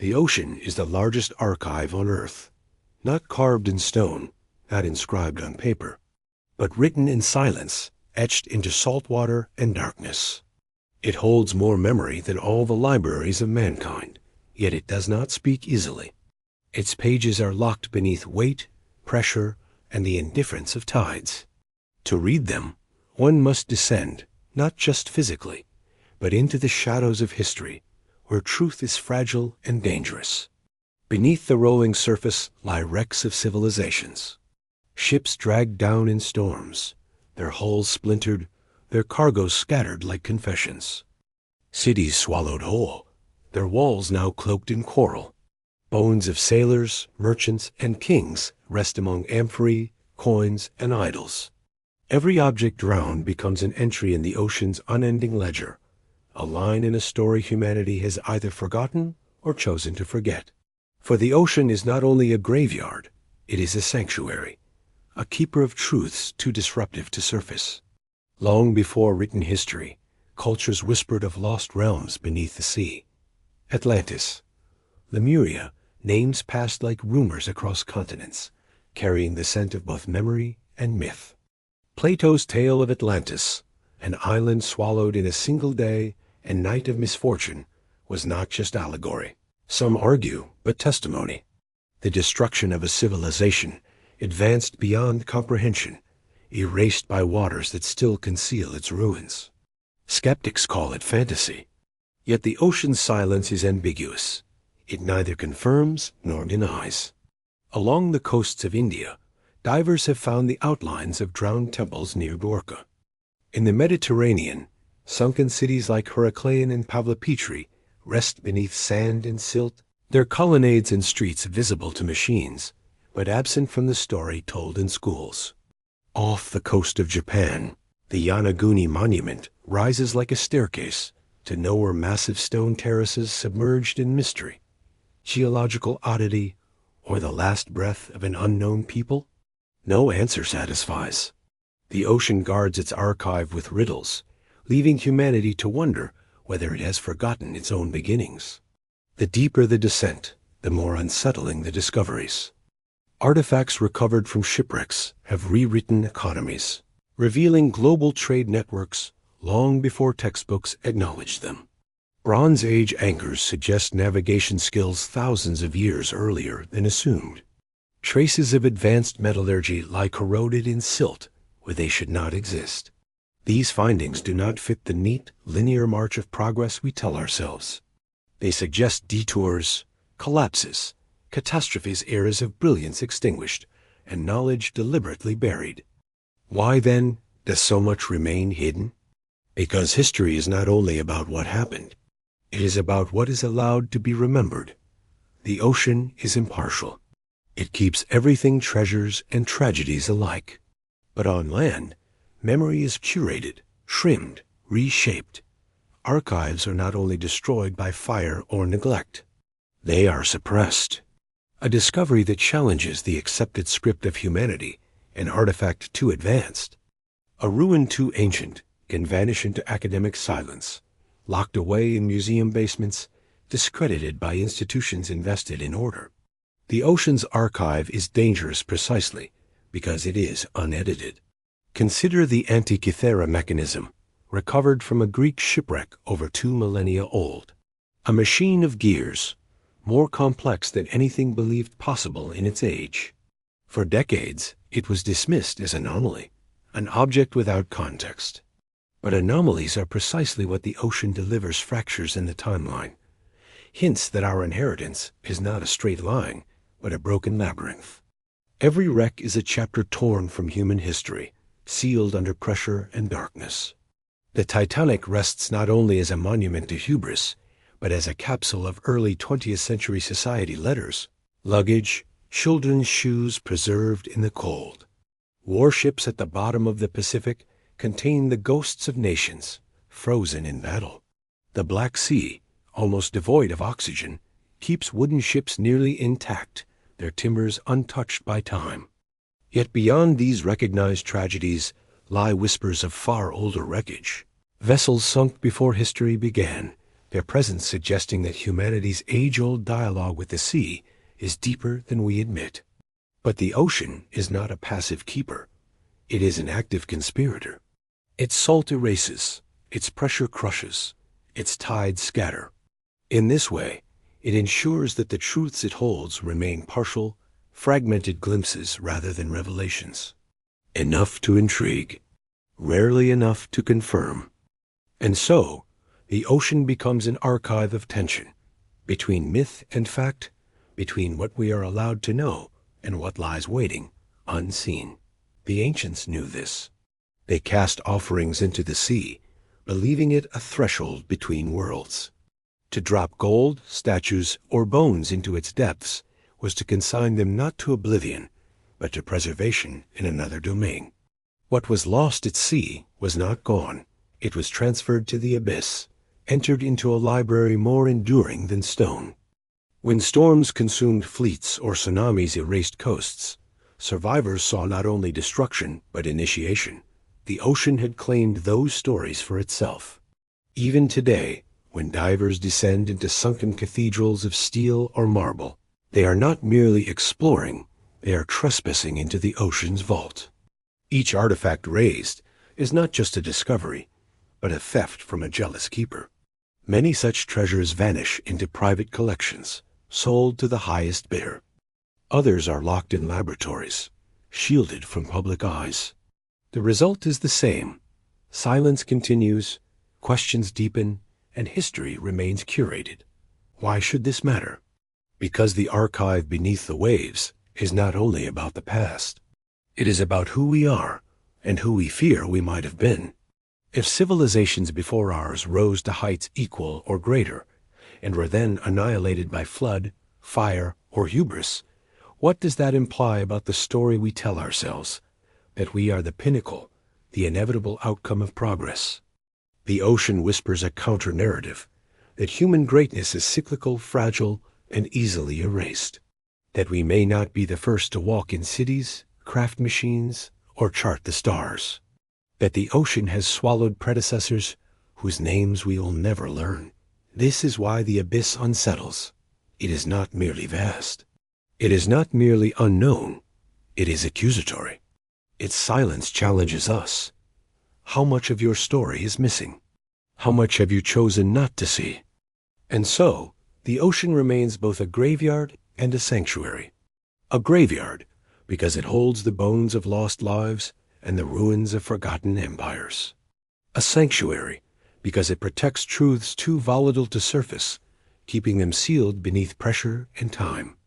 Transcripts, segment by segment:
The ocean is the largest archive on Earth, not carved in stone, not inscribed on paper, but written in silence, etched into salt water and darkness. It holds more memory than all the libraries of mankind, yet it does not speak easily. Its pages are locked beneath weight, pressure, and the indifference of tides. To read them, one must descend, not just physically, but into the shadows of history, where truth is fragile and dangerous. Beneath the rolling surface lie wrecks of civilizations. Ships dragged down in storms, their hulls splintered, their cargoes scattered like confessions. Cities swallowed whole, their walls now cloaked in coral. Bones of sailors, merchants, and kings rest among amphorae, coins, and idols. Every object drowned becomes an entry in the ocean's unending ledger, a line in a story humanity has either forgotten or chosen to forget. For the ocean is not only a graveyard, it is a sanctuary, a keeper of truths too disruptive to surface. Long before written history, cultures whispered of lost realms beneath the sea. Atlantis, Lemuria, names passed like rumors across continents, carrying the scent of both memory and myth. Plato's tale of Atlantis, an island swallowed in a single day and night of misfortune, was not just allegory. Some argue, but testimony. The destruction of a civilization advanced beyond comprehension, erased by waters that still conceal its ruins. Skeptics call it fantasy. Yet the ocean's silence is ambiguous. It neither confirms nor denies. Along the coasts of India, divers have found the outlines of drowned temples near Gorka. In the Mediterranean, sunken cities like Heracleon and Pavlopetri rest beneath sand and silt, their colonnades and streets visible to machines, but absent from the story told in schools. Off the coast of Japan, the Yanaguni Monument rises like a staircase to nowhere massive stone terraces submerged in mystery, geological oddity, or the last breath of an unknown people? No answer satisfies. The ocean guards its archive with riddles, leaving humanity to wonder whether it has forgotten its own beginnings. The deeper the descent, the more unsettling the discoveries. Artifacts recovered from shipwrecks have rewritten economies, revealing global trade networks long before textbooks acknowledged them. Bronze Age anchors suggest navigation skills thousands of years earlier than assumed. Traces of advanced metallurgy lie corroded in silt where they should not exist. These findings do not fit the neat, linear march of progress we tell ourselves. They suggest detours, collapses, catastrophes, eras of brilliance extinguished, and knowledge deliberately buried. Why, then, does so much remain hidden? Because history is not only about what happened, it is about what is allowed to be remembered. The ocean is impartial. It keeps everything, treasures and tragedies alike. But on land, memory is curated, trimmed, reshaped. Archives are not only destroyed by fire or neglect, they are suppressed. A discovery that challenges the accepted script of humanity, an artifact too advanced. A ruin too ancient can vanish into academic silence, locked away in museum basements, discredited by institutions invested in order. The ocean's archive is dangerous precisely because it is unedited. Consider the Antikythera mechanism, recovered from a Greek shipwreck over 2 millennia old. A machine of gears, more complex than anything believed possible in its age. For decades, it was dismissed as anomaly, an object without context. But anomalies are precisely what the ocean delivers: fractures in the timeline, hints that our inheritance is not a straight line, but a broken labyrinth. Every wreck is a chapter torn from human history, sealed under pressure and darkness. The Titanic rests not only as a monument to hubris, but as a capsule of early 20th century society letters, luggage, children's shoes preserved in the cold. Warships at the bottom of the Pacific contain the ghosts of nations, frozen in battle. The Black Sea, almost devoid of oxygen, keeps wooden ships nearly intact, their timbers untouched by time. Yet beyond these recognized tragedies lie whispers of far older wreckage. Vessels sunk before history began, their presence suggesting that humanity's age-old dialogue with the sea is deeper than we admit. But the ocean is not a passive keeper. It is an active conspirator. Its salt erases, its pressure crushes, its tides scatter. In this way, it ensures that the truths it holds remain partial, fragmented glimpses rather than revelations. Enough to intrigue, rarely enough to confirm. And so, the ocean becomes an archive of tension, between myth and fact, between what we are allowed to know and what lies waiting, unseen. The ancients knew this. They cast offerings into the sea, believing it a threshold between worlds. To drop gold, statues, or bones into its depths was to consign them not to oblivion, but to preservation in another domain. What was lost at sea was not gone. It was transferred to the abyss, entered into a library more enduring than stone. When storms consumed fleets or tsunamis erased coasts, survivors saw not only destruction but initiation. The ocean had claimed those stories for itself. Even today, when divers descend into sunken cathedrals of steel or marble, they are not merely exploring, they are trespassing into the ocean's vault. Each artifact raised is not just a discovery, but a theft from a jealous keeper. Many such treasures vanish into private collections, sold to the highest bidder. Others are locked in laboratories, shielded from public eyes. The result is the same. Silence continues, questions deepen, and history remains curated. Why should this matter? Because the archive beneath the waves is not only about the past. It is about who we are and who we fear we might have been. If civilizations before ours rose to heights equal or greater, and were then annihilated by flood, fire, or hubris, what does that imply about the story we tell ourselves? That we are the pinnacle, the inevitable outcome of progress. The ocean whispers a counter-narrative, that human greatness is cyclical, fragile, and easily erased. That we may not be the first to walk in cities, craft machines, or chart the stars. That the ocean has swallowed predecessors whose names we will never learn. This is why the abyss unsettles. It is not merely vast. It is not merely unknown. It is accusatory. Its silence challenges us. How much of your story is missing? How much have you chosen not to see? And so, the ocean remains both a graveyard and a sanctuary. A graveyard, because it holds the bones of lost lives and the ruins of forgotten empires. A sanctuary, because it protects truths too volatile to surface, keeping them sealed beneath pressure and time.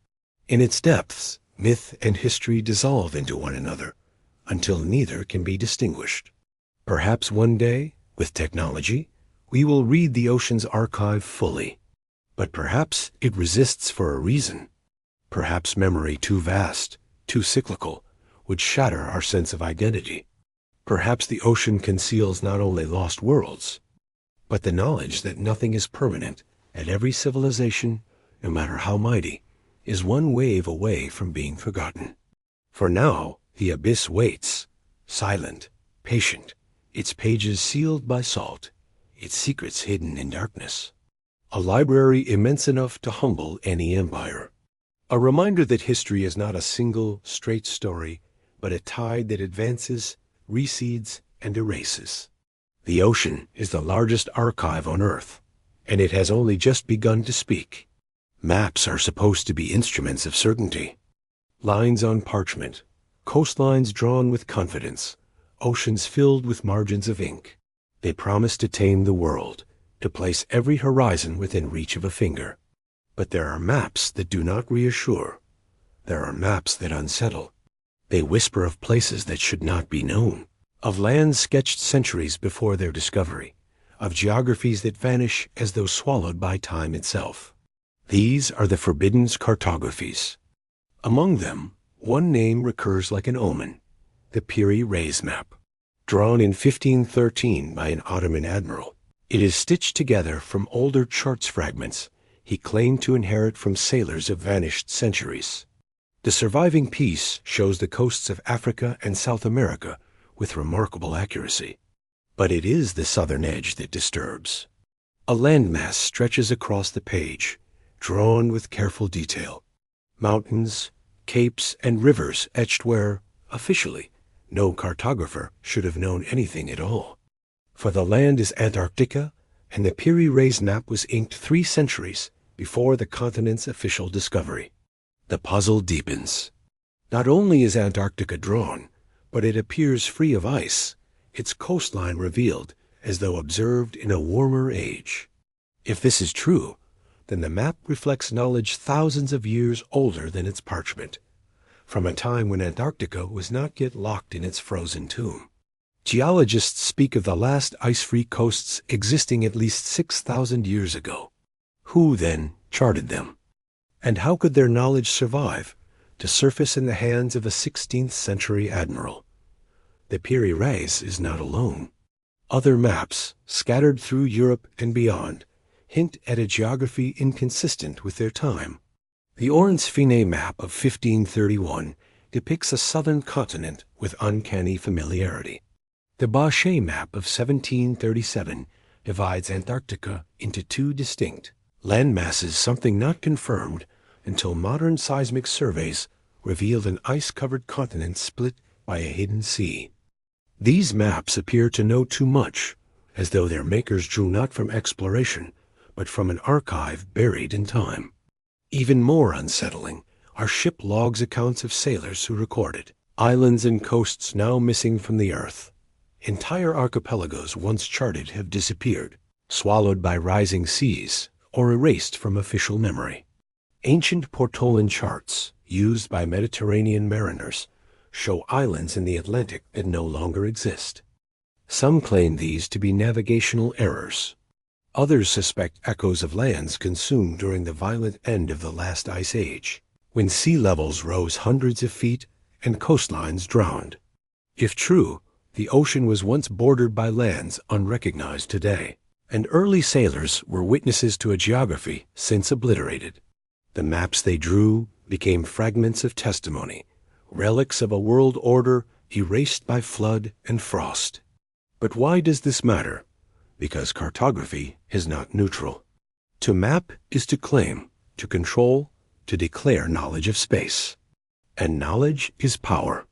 In its depths, myth and history dissolve into one another, until neither can be distinguished. Perhaps one day, with technology, we will read the ocean's archive fully. But perhaps it resists for a reason. Perhaps memory too vast, too cyclical, would shatter our sense of identity. Perhaps the ocean conceals not only lost worlds, but the knowledge that nothing is permanent, and every civilization, no matter how mighty, is one wave away from being forgotten. For now, the abyss waits, silent, patient, its pages sealed by salt, its secrets hidden in darkness. A library immense enough to humble any empire. A reminder that history is not a single, straight story, but a tide that advances, recedes, and erases. The ocean is the largest archive on Earth, and it has only just begun to speak. Maps are supposed to be instruments of certainty. Lines on parchment, coastlines drawn with confidence, oceans filled with margins of ink. They promise to tame the world, to place every horizon within reach of a finger. But there are maps that do not reassure. There are maps that unsettle. They whisper of places that should not be known, of lands sketched centuries before their discovery, of geographies that vanish as though swallowed by time itself. These are the forbidden cartographies. Among them, one name recurs like an omen, the Piri Reis map. Drawn in 1513 by an Ottoman admiral, it is stitched together from older charts fragments he claimed to inherit from sailors of vanished centuries. The surviving piece shows the coasts of Africa and South America with remarkable accuracy. But it is the southern edge that disturbs. A landmass stretches across the page, drawn with careful detail. Mountains, capes, and rivers etched where, officially, no cartographer should have known anything at all. For the land is Antarctica, and the Piri Reis map was inked 3 centuries before the continent's official discovery. The puzzle deepens. Not only is Antarctica drawn, but it appears free of ice, its coastline revealed as though observed in a warmer age. If this is true, then the map reflects knowledge thousands of years older than its parchment, from a time when Antarctica was not yet locked in its frozen tomb. Geologists speak of the last ice-free coasts existing at least 6,000 years ago. Who, then, charted them? And how could their knowledge survive to surface in the hands of a 16th century admiral? The Piri Reis is not alone. Other maps, scattered through Europe and beyond, hint at a geography inconsistent with their time. The Orens-Fine map of 1531 depicts a southern continent with uncanny familiarity. The Bachet map of 1737 divides Antarctica into 2 distinct landmasses, something not confirmed until modern seismic surveys revealed an ice-covered continent split by a hidden sea. These maps appear to know too much, as though their makers drew not from exploration, but from an archive buried in time. Even more unsettling are ship logs accounts of sailors who recorded islands and coasts now missing from the earth. Entire archipelagos once charted have disappeared, swallowed by rising seas, or erased from official memory. Ancient Portolan charts, used by Mediterranean mariners, show islands in the Atlantic that no longer exist. Some claim these to be navigational errors. Others suspect echoes of lands consumed during the violent end of the last ice age, when sea levels rose hundreds of feet and coastlines drowned. If true, the ocean was once bordered by lands unrecognized today, and early sailors were witnesses to a geography since obliterated. The maps they drew became fragments of testimony, relics of a world order erased by flood and frost. But why does this matter? Because cartography is not neutral. To map is to claim, to control, to declare knowledge of space. And knowledge is power.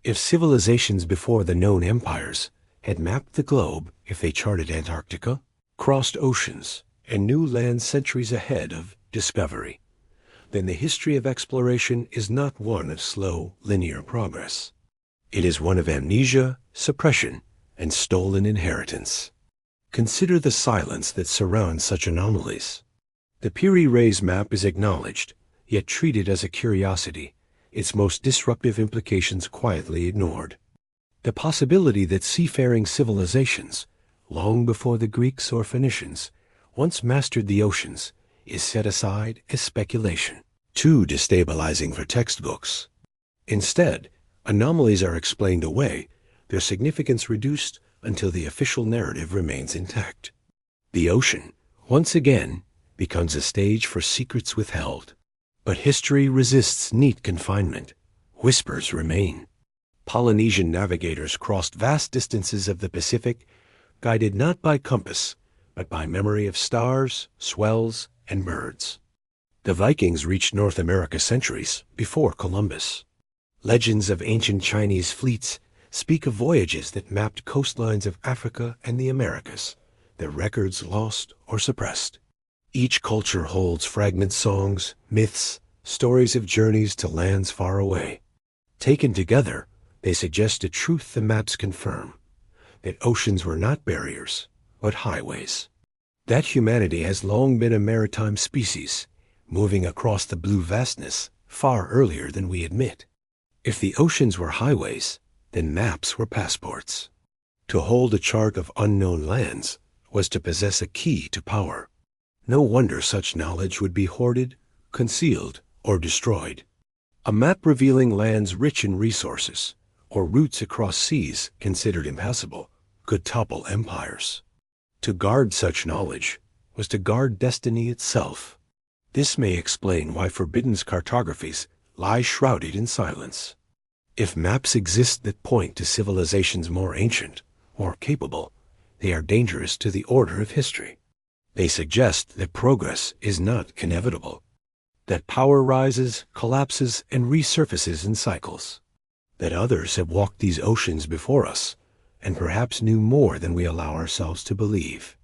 If civilizations before the known empires had mapped the globe, if they charted Antarctica, crossed oceans, and knew land centuries ahead of discovery, then the history of exploration is not one of slow, linear progress. It is one of amnesia, suppression, and stolen inheritance. Consider the silence that surrounds such anomalies. The Piri Reis map is acknowledged, yet treated as a curiosity, its most disruptive implications quietly ignored. The possibility that seafaring civilizations, long before the Greeks or Phoenicians, once mastered the oceans, is set aside as speculation, too destabilizing for textbooks. Instead, anomalies are explained away, their significance reduced until the official narrative remains intact. The ocean, once again, becomes a stage for secrets withheld. But history resists neat confinement. Whispers remain. Polynesian navigators crossed vast distances of the Pacific, guided not by compass, but by memory of stars, swells, and birds. The Vikings reached North America centuries before Columbus. Legends of ancient Chinese fleets speak of voyages that mapped coastlines of Africa and the Americas, their records lost or suppressed. Each culture holds fragment songs, myths, stories of journeys to lands far away. Taken together, they suggest a truth the maps confirm, that oceans were not barriers, but highways. That humanity has long been a maritime species, moving across the blue vastness far earlier than we admit. If the oceans were highways, then maps were passports. To hold a chart of unknown lands was to possess a key to power. No wonder such knowledge would be hoarded, concealed, or destroyed. A map revealing lands rich in resources, or routes across seas considered impassable, could topple empires. To guard such knowledge was to guard destiny itself. This may explain why forbidden cartographies lie shrouded in silence. If maps exist that point to civilizations more ancient, more capable, they are dangerous to the order of history. They suggest that progress is not inevitable, that power rises, collapses, and resurfaces in cycles, that others have walked these oceans before us and perhaps knew more than we allow ourselves to believe.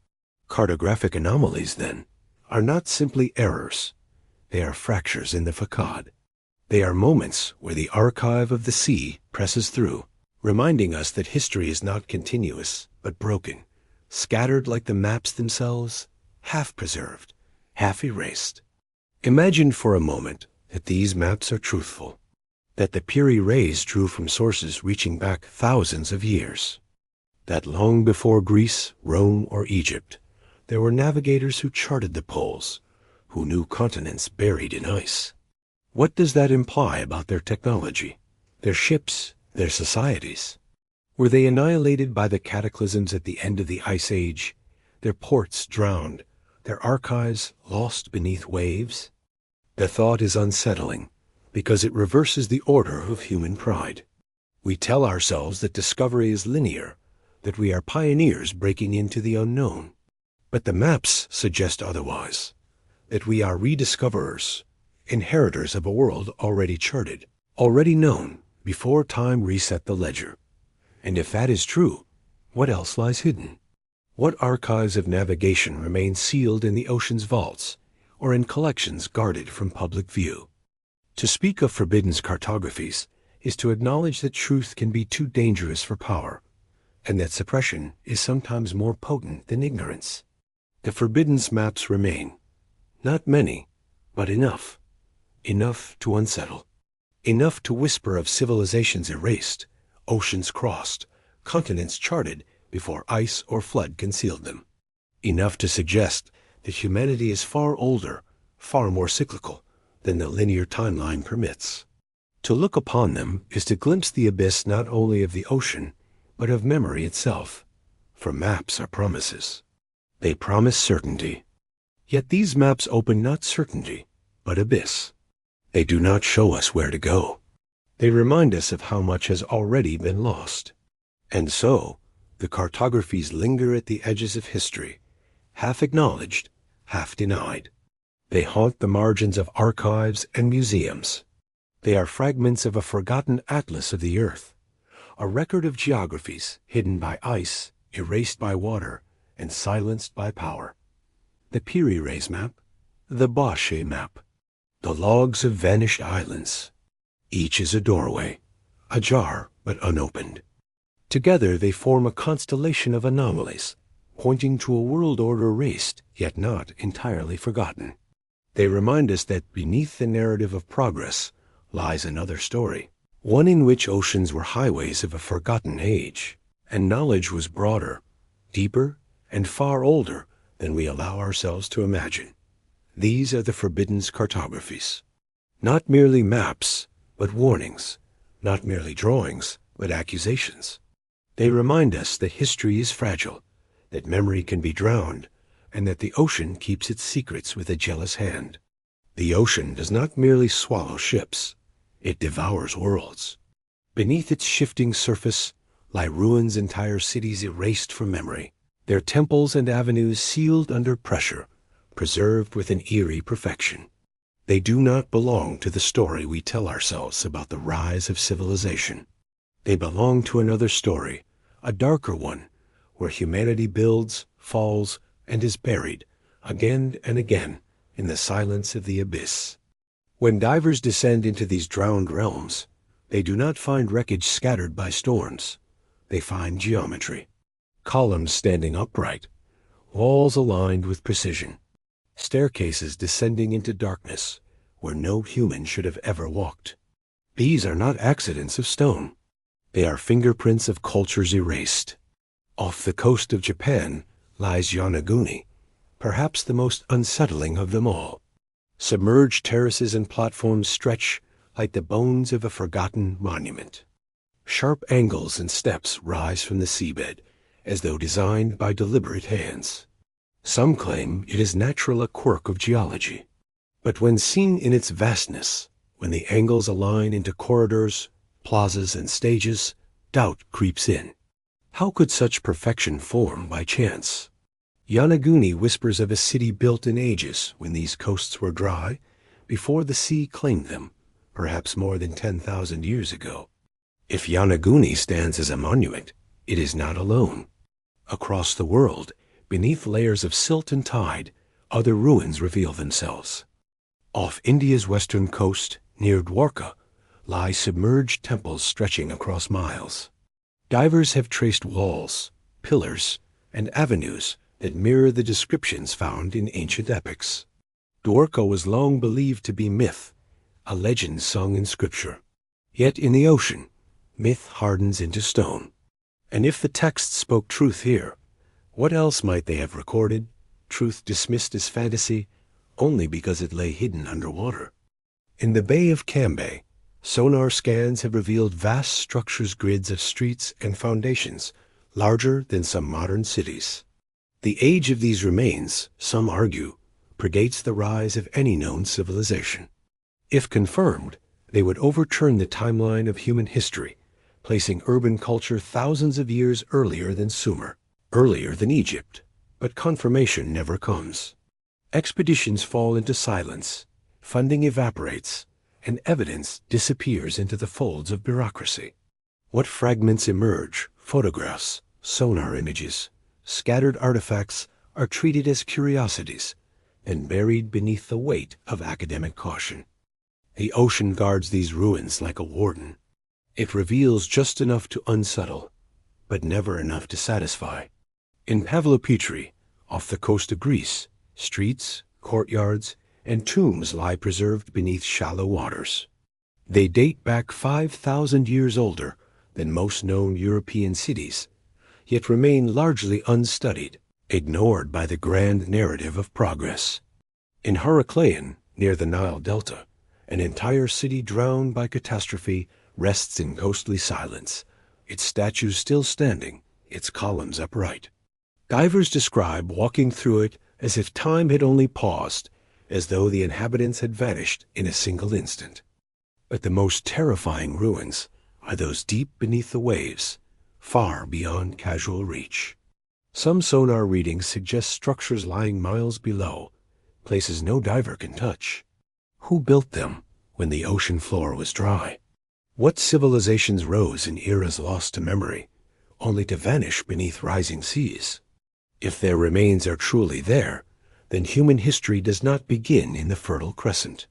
Cartographic anomalies, then, are not simply errors. They are fractures in the facade. They are moments where the archive of the sea presses through, reminding us that history is not continuous, but broken, scattered like the maps themselves, half preserved, half erased. Imagine for a moment that these maps are truthful, that the Piri Reis drew from sources reaching back thousands of years, that long before Greece, Rome, or Egypt, there were navigators who charted the poles, who knew continents buried in ice. What does that imply about their technology, their ships, their societies? Were they annihilated by the cataclysms at the end of the Ice Age, their ports drowned, their archives lost beneath waves? The thought is unsettling because it reverses the order of human pride. We tell ourselves that discovery is linear, that we are pioneers breaking into the unknown. But the maps suggest otherwise, that we are rediscoverers, inheritors of a world already charted, already known before time reset the ledger. And if that is true, what else lies hidden? What archives of navigation remain sealed in the ocean's vaults, or in collections guarded from public view? To speak of forbidden cartographies is to acknowledge that truth can be too dangerous for power, and that suppression is sometimes more potent than ignorance. The forbidden maps remain. Not many, but enough. Enough to unsettle. Enough to whisper of civilizations erased, oceans crossed, continents charted before ice or flood concealed them. Enough to suggest that humanity is far older, far more cyclical than the linear timeline permits. To look upon them is to glimpse the abyss not only of the ocean, but of memory itself. For maps are promises. They promise certainty. Yet these maps open not certainty, but abyss. They do not show us where to go. They remind us of how much has already been lost. And so, the cartographies linger at the edges of history, half acknowledged, half denied. They haunt the margins of archives and museums. They are fragments of a forgotten atlas of the earth, a record of geographies hidden by ice, erased by water, and silenced by power. The Piri Reis map, the Bosche map, the logs of vanished islands. Each is a doorway, ajar but unopened. Together they form a constellation of anomalies, pointing to a world order erased, yet not entirely forgotten. They remind us that beneath the narrative of progress lies another story, one in which oceans were highways of a forgotten age, and knowledge was broader, deeper, and far older than we allow ourselves to imagine. These are the forbidden cartographies. Not merely maps, but warnings. Not merely drawings, but accusations. They remind us that history is fragile, that memory can be drowned, and that the ocean keeps its secrets with a jealous hand. The ocean does not merely swallow ships. It devours worlds. Beneath its shifting surface lie ruins, entire cities erased from memory, their temples and avenues sealed under pressure, preserved with an eerie perfection. They do not belong to the story we tell ourselves about the rise of civilization. They belong to another story, a darker one, where humanity builds, falls, and is buried, again and again, in the silence of the abyss. When divers descend into these drowned realms, they do not find wreckage scattered by storms. They find geometry. Columns standing upright, walls aligned with precision, staircases descending into darkness where no human should have ever walked. These are not accidents of stone. They are fingerprints of cultures erased. Off the coast of Japan lies Yonaguni, perhaps the most unsettling of them all. Submerged terraces and platforms stretch like the bones of a forgotten monument. Sharp angles and steps rise from the seabed, as though designed by deliberate hands. Some claim it is natural, a quirk of geology. But when seen in its vastness, when the angles align into corridors, plazas, and stages, doubt creeps in. How could such perfection form by chance? Yonaguni whispers of a city built in ages when these coasts were dry, before the sea claimed them, perhaps more than 10,000 years ago. If Yonaguni stands as a monument, it is not alone. Across the world, beneath layers of silt and tide, other ruins reveal themselves. Off India's western coast, near Dwarka, lie submerged temples stretching across miles. Divers have traced walls, pillars, and avenues that mirror the descriptions found in ancient epics. Dwarka was long believed to be myth, a legend sung in scripture. Yet in the ocean, myth hardens into stone. And if the texts spoke truth here, what else might they have recorded, truth dismissed as fantasy, only because it lay hidden underwater? In the Bay of Cambay, sonar scans have revealed vast structures, grids of streets and foundations, larger than some modern cities. The age of these remains, some argue, predates the rise of any known civilization. If confirmed, they would overturn the timeline of human history, placing urban culture thousands of years earlier than Sumer, earlier than Egypt. But confirmation never comes. Expeditions fall into silence, funding evaporates, and evidence disappears into the folds of bureaucracy. What fragments emerge, photographs, sonar images, scattered artifacts, are treated as curiosities and buried beneath the weight of academic caution. The ocean guards these ruins like a warden. It reveals just enough to unsettle, but never enough to satisfy. In Pavlopetri, off the coast of Greece, streets, courtyards, and tombs lie preserved beneath shallow waters. They date back 5,000 years older than most known European cities, yet remain largely unstudied, ignored by the grand narrative of progress. In Heracleion, near the Nile Delta, an entire city drowned by catastrophe rests in ghostly silence, its statues still standing, its columns upright. Divers describe walking through it as if time had only paused, as though the inhabitants had vanished in a single instant. But the most terrifying ruins are those deep beneath the waves, far beyond casual reach. Some sonar readings suggest structures lying miles below, places no diver can touch. Who built them when the ocean floor was dry? What civilizations rose in eras lost to memory, only to vanish beneath rising seas? If their remains are truly there, then human history does not begin in the Fertile Crescent.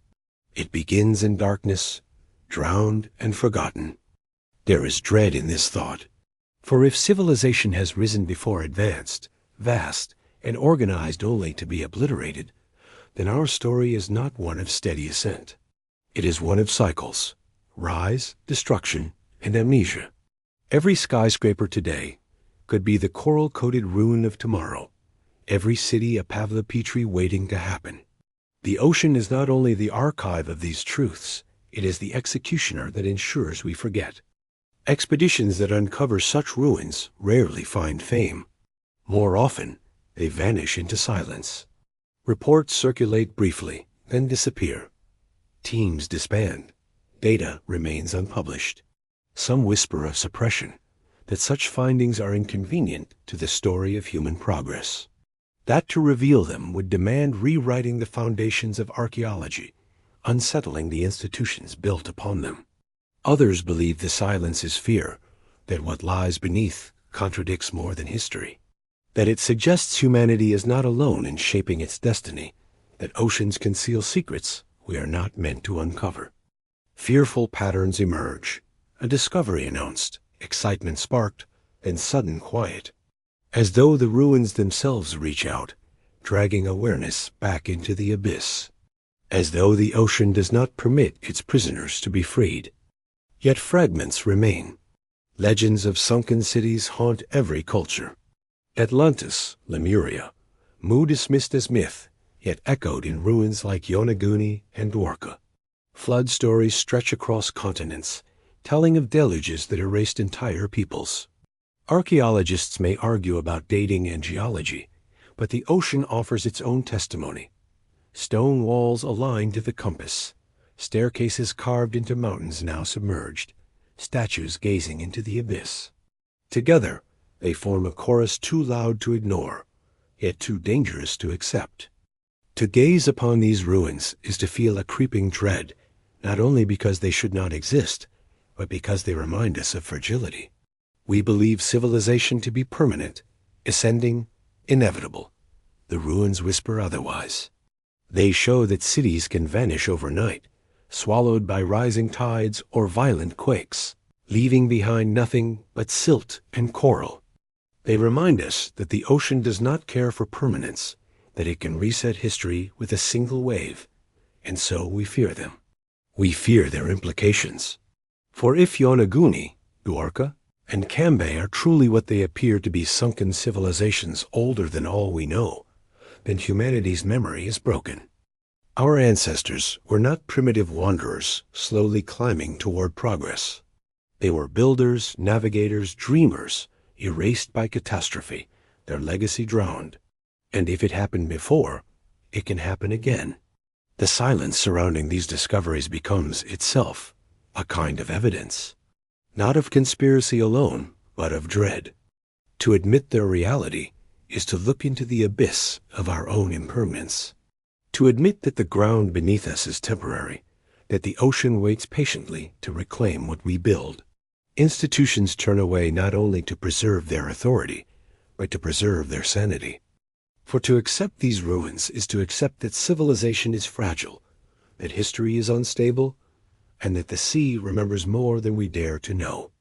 It begins in darkness, drowned and forgotten. There is dread in this thought. For if civilization has risen before advanced, vast, and organized only to be obliterated, then our story is not one of steady ascent. It is one of cycles, rise, destruction, and amnesia. Every skyscraper today could be the coral-coated ruin of tomorrow, every city a Pavlopetri waiting to happen. The ocean is not only the archive of these truths, it is the executioner that ensures we forget. Expeditions that uncover such ruins rarely find fame. More often, they vanish into silence. Reports circulate briefly, then disappear. Teams disband. Data remains unpublished. Some whisper of suppression, that such findings are inconvenient to the story of human progress. That to reveal them would demand rewriting the foundations of archaeology, unsettling the institutions built upon them. Others believe the silence is fear, that what lies beneath contradicts more than history, that it suggests humanity is not alone in shaping its destiny, that oceans conceal secrets we are not meant to uncover. Fearful patterns emerge, a discovery announced, excitement sparked, and sudden quiet, as though the ruins themselves reach out, dragging awareness back into the abyss, as though the ocean does not permit its prisoners to be freed. Yet fragments remain. Legends of sunken cities haunt every culture. Atlantis, Lemuria, Mu dismissed as myth, yet echoed in ruins like Yonaguni and Dwarka. Flood stories stretch across continents, telling of deluges that erased entire peoples. Archaeologists may argue about dating and geology, but the ocean offers its own testimony. Stone walls aligned to the compass, staircases carved into mountains now submerged, statues gazing into the abyss. Together, they form a chorus too loud to ignore, yet too dangerous to accept. To gaze upon these ruins is to feel a creeping dread, not only because they should not exist, but because they remind us of fragility. We believe civilization to be permanent, ascending, inevitable. The ruins whisper otherwise. They show that cities can vanish overnight, swallowed by rising tides or violent quakes, leaving behind nothing but silt and coral. They remind us that the ocean does not care for permanence, that it can reset history with a single wave, and so we fear them. We fear their implications. For if Yonaguni, Duarca, and Cambay are truly what they appear to be, sunken civilizations older than all we know, then humanity's memory is broken. Our ancestors were not primitive wanderers slowly climbing toward progress. They were builders, navigators, dreamers, erased by catastrophe, their legacy drowned. And if it happened before, it can happen again. The silence surrounding these discoveries becomes itself a kind of evidence, not of conspiracy alone, but of dread. To admit their reality is to look into the abyss of our own impermanence. To admit that the ground beneath us is temporary, that the ocean waits patiently to reclaim what we build. Institutions turn away not only to preserve their authority, but to preserve their sanity. For to accept these ruins is to accept that civilization is fragile, that history is unstable, and that the sea remembers more than we dare to know.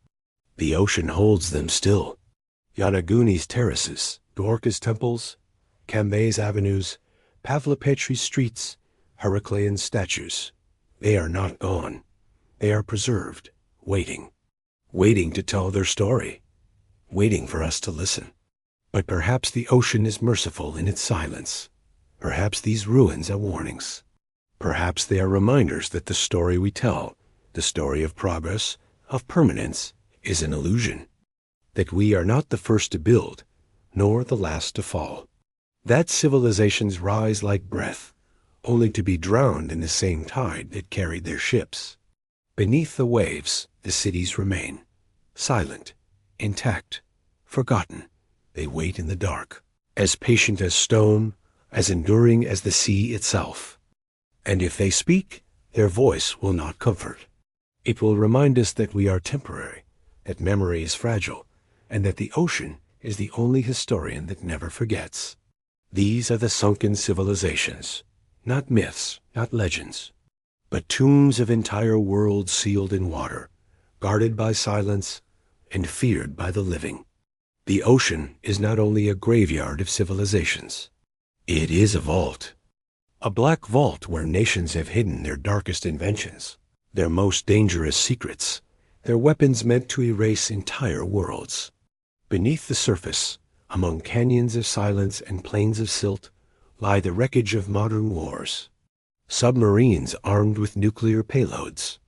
The ocean holds them still. Yanaguni's terraces, Dwarka's temples, Cambay's avenues, Pavlopetri's streets, Heraclean's statues. They are not gone. They are preserved, waiting to tell their story, waiting for us to listen. But perhaps the ocean is merciful in its silence. Perhaps these ruins are warnings. Perhaps they are reminders that the story we tell, the story of progress, of permanence, is an illusion. That we are not the first to build, nor the last to fall. That civilizations rise like breath, only to be drowned in the same tide that carried their ships. Beneath the waves, the cities remain, silent, intact, forgotten. They wait in the dark, as patient as stone, as enduring as the sea itself. And if they speak, their voice will not comfort. It will remind us that we are temporary, that memory is fragile, and that the ocean is the only historian that never forgets. These are the sunken civilizations, not myths, not legends, but tombs of entire worlds sealed in water, guarded by silence, and feared by the living. The ocean is not only a graveyard of civilizations. It is a vault. A black vault where nations have hidden their darkest inventions, their most dangerous secrets, their weapons meant to erase entire worlds. Beneath the surface, among canyons of silence and plains of silt, lie the wreckage of modern wars. Submarines armed with nuclear payloads.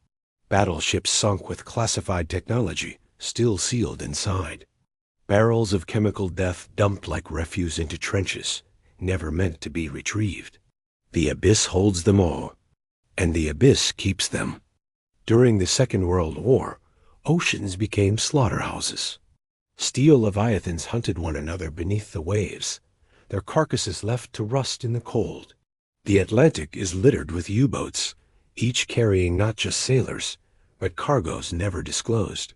Battleships sunk with classified technology still sealed inside. Barrels of chemical death dumped like refuse into trenches, never meant to be retrieved. The abyss holds them all, and the abyss keeps them. During the Second World War, oceans became slaughterhouses. Steel leviathans hunted one another beneath the waves, their carcasses left to rust in the cold. The Atlantic is littered with U-boats, each carrying not just sailors, but cargoes never disclosed.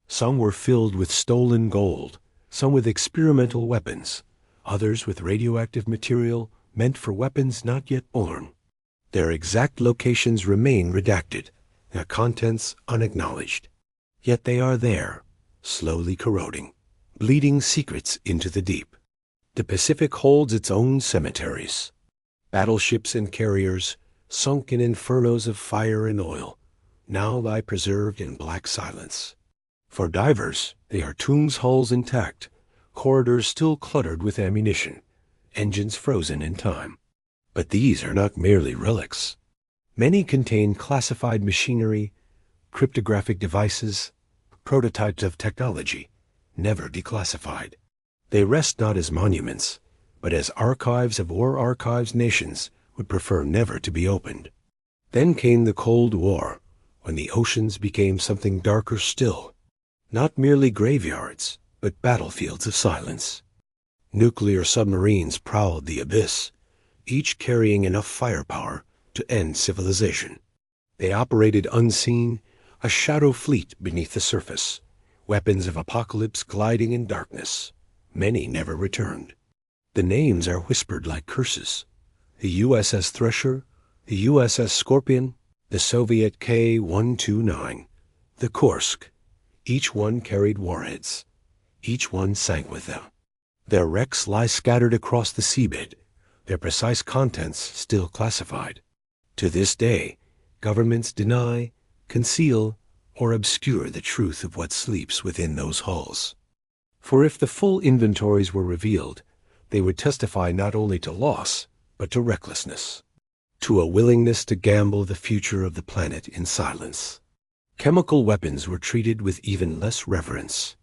Some were filled with stolen gold, some with experimental weapons, others with radioactive material meant for weapons not yet born. Their exact locations remain redacted, their contents unacknowledged. Yet they are there, slowly corroding, bleeding secrets into the deep. The Pacific holds its own cemeteries. Battleships and carriers, sunk in infernos of fire and oil, now lie preserved in black silence. For divers, they are tombs' hulls intact, corridors still cluttered with ammunition, engines frozen in time. But these are not merely relics. Many contain classified machinery, cryptographic devices, prototypes of technology, never declassified. They rest not as monuments, but as archives of war archives nations would prefer never to be opened. Then came the Cold War, when the oceans became something darker still. Not merely graveyards, but battlefields of silence. Nuclear submarines prowled the abyss, each carrying enough firepower to end civilization. They operated unseen, a shadow fleet beneath the surface, weapons of apocalypse gliding in darkness. Many never returned. The names are whispered like curses. The USS Thresher, the USS Scorpion, the Soviet K-129, the Kursk. Each one carried warheads. Each one sank with them. Their wrecks lie scattered across the seabed, their precise contents still classified. To this day, governments deny, conceal, or obscure the truth of what sleeps within those hulls. For if the full inventories were revealed, they would testify not only to loss, but to recklessness, to a willingness to gamble the future of the planet in silence. Chemical weapons were treated with even less reverence.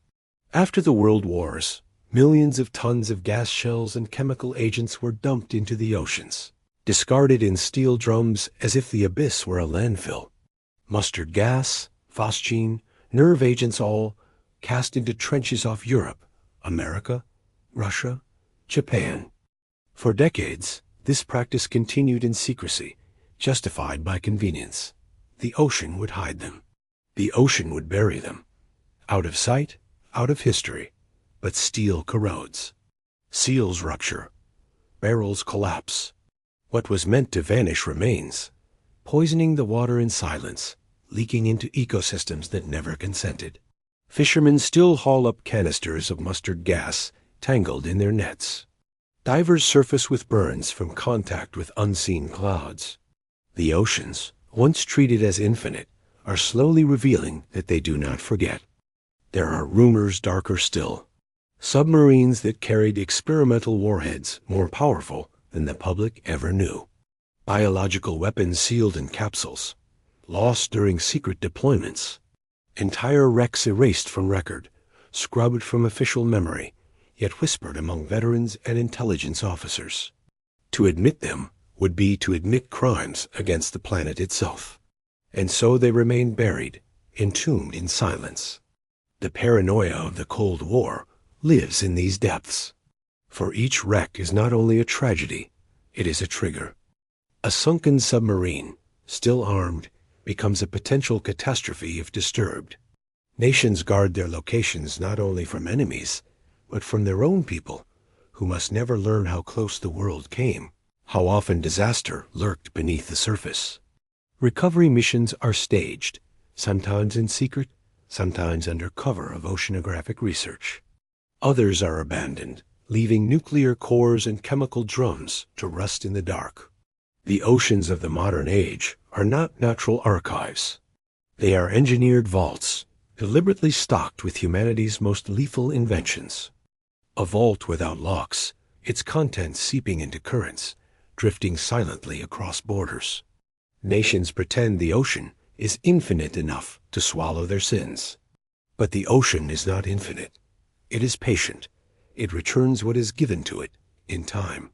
After the World Wars, millions of tons of gas shells and chemical agents were dumped into the oceans, discarded in steel drums as if the abyss were a landfill. Mustard gas, phosgene, nerve agents all cast into trenches off Europe, America, Russia, Japan. For decades, this practice continued in secrecy, justified by convenience. The ocean would hide them. The ocean would bury them. Out of sight, out of history. But steel corrodes. Seals rupture. Barrels collapse. What was meant to vanish remains, poisoning the water in silence, leaking into ecosystems that never consented. Fishermen still haul up canisters of mustard gas tangled in their nets. Divers surface with burns from contact with unseen clouds. The oceans, once treated as infinite, are slowly revealing that they do not forget. There are rumors darker still. Submarines that carried experimental warheads more powerful than the public ever knew. Biological weapons sealed in capsules, lost during secret deployments. Entire wrecks erased from record, scrubbed from official memory, yet whispered among veterans and intelligence officers. To admit them would be to admit crimes against the planet itself. And so they remain buried, entombed in silence. The paranoia of the Cold War lives in these depths. For each wreck is not only a tragedy, it is a trigger. A sunken submarine, still armed, becomes a potential catastrophe if disturbed. Nations guard their locations not only from enemies, but from their own people, who must never learn how close the world came, how often disaster lurked beneath the surface. Recovery missions are staged, sometimes in secret, sometimes under cover of oceanographic research. Others are abandoned, leaving nuclear cores and chemical drums to rust in the dark. The oceans of the modern age are not natural archives. They are engineered vaults, deliberately stocked with humanity's most lethal inventions. A vault without locks, its contents seeping into currents, drifting silently across borders. Nations pretend the ocean is infinite enough to swallow their sins. But the ocean is not infinite. It is patient. It returns what is given to it in time.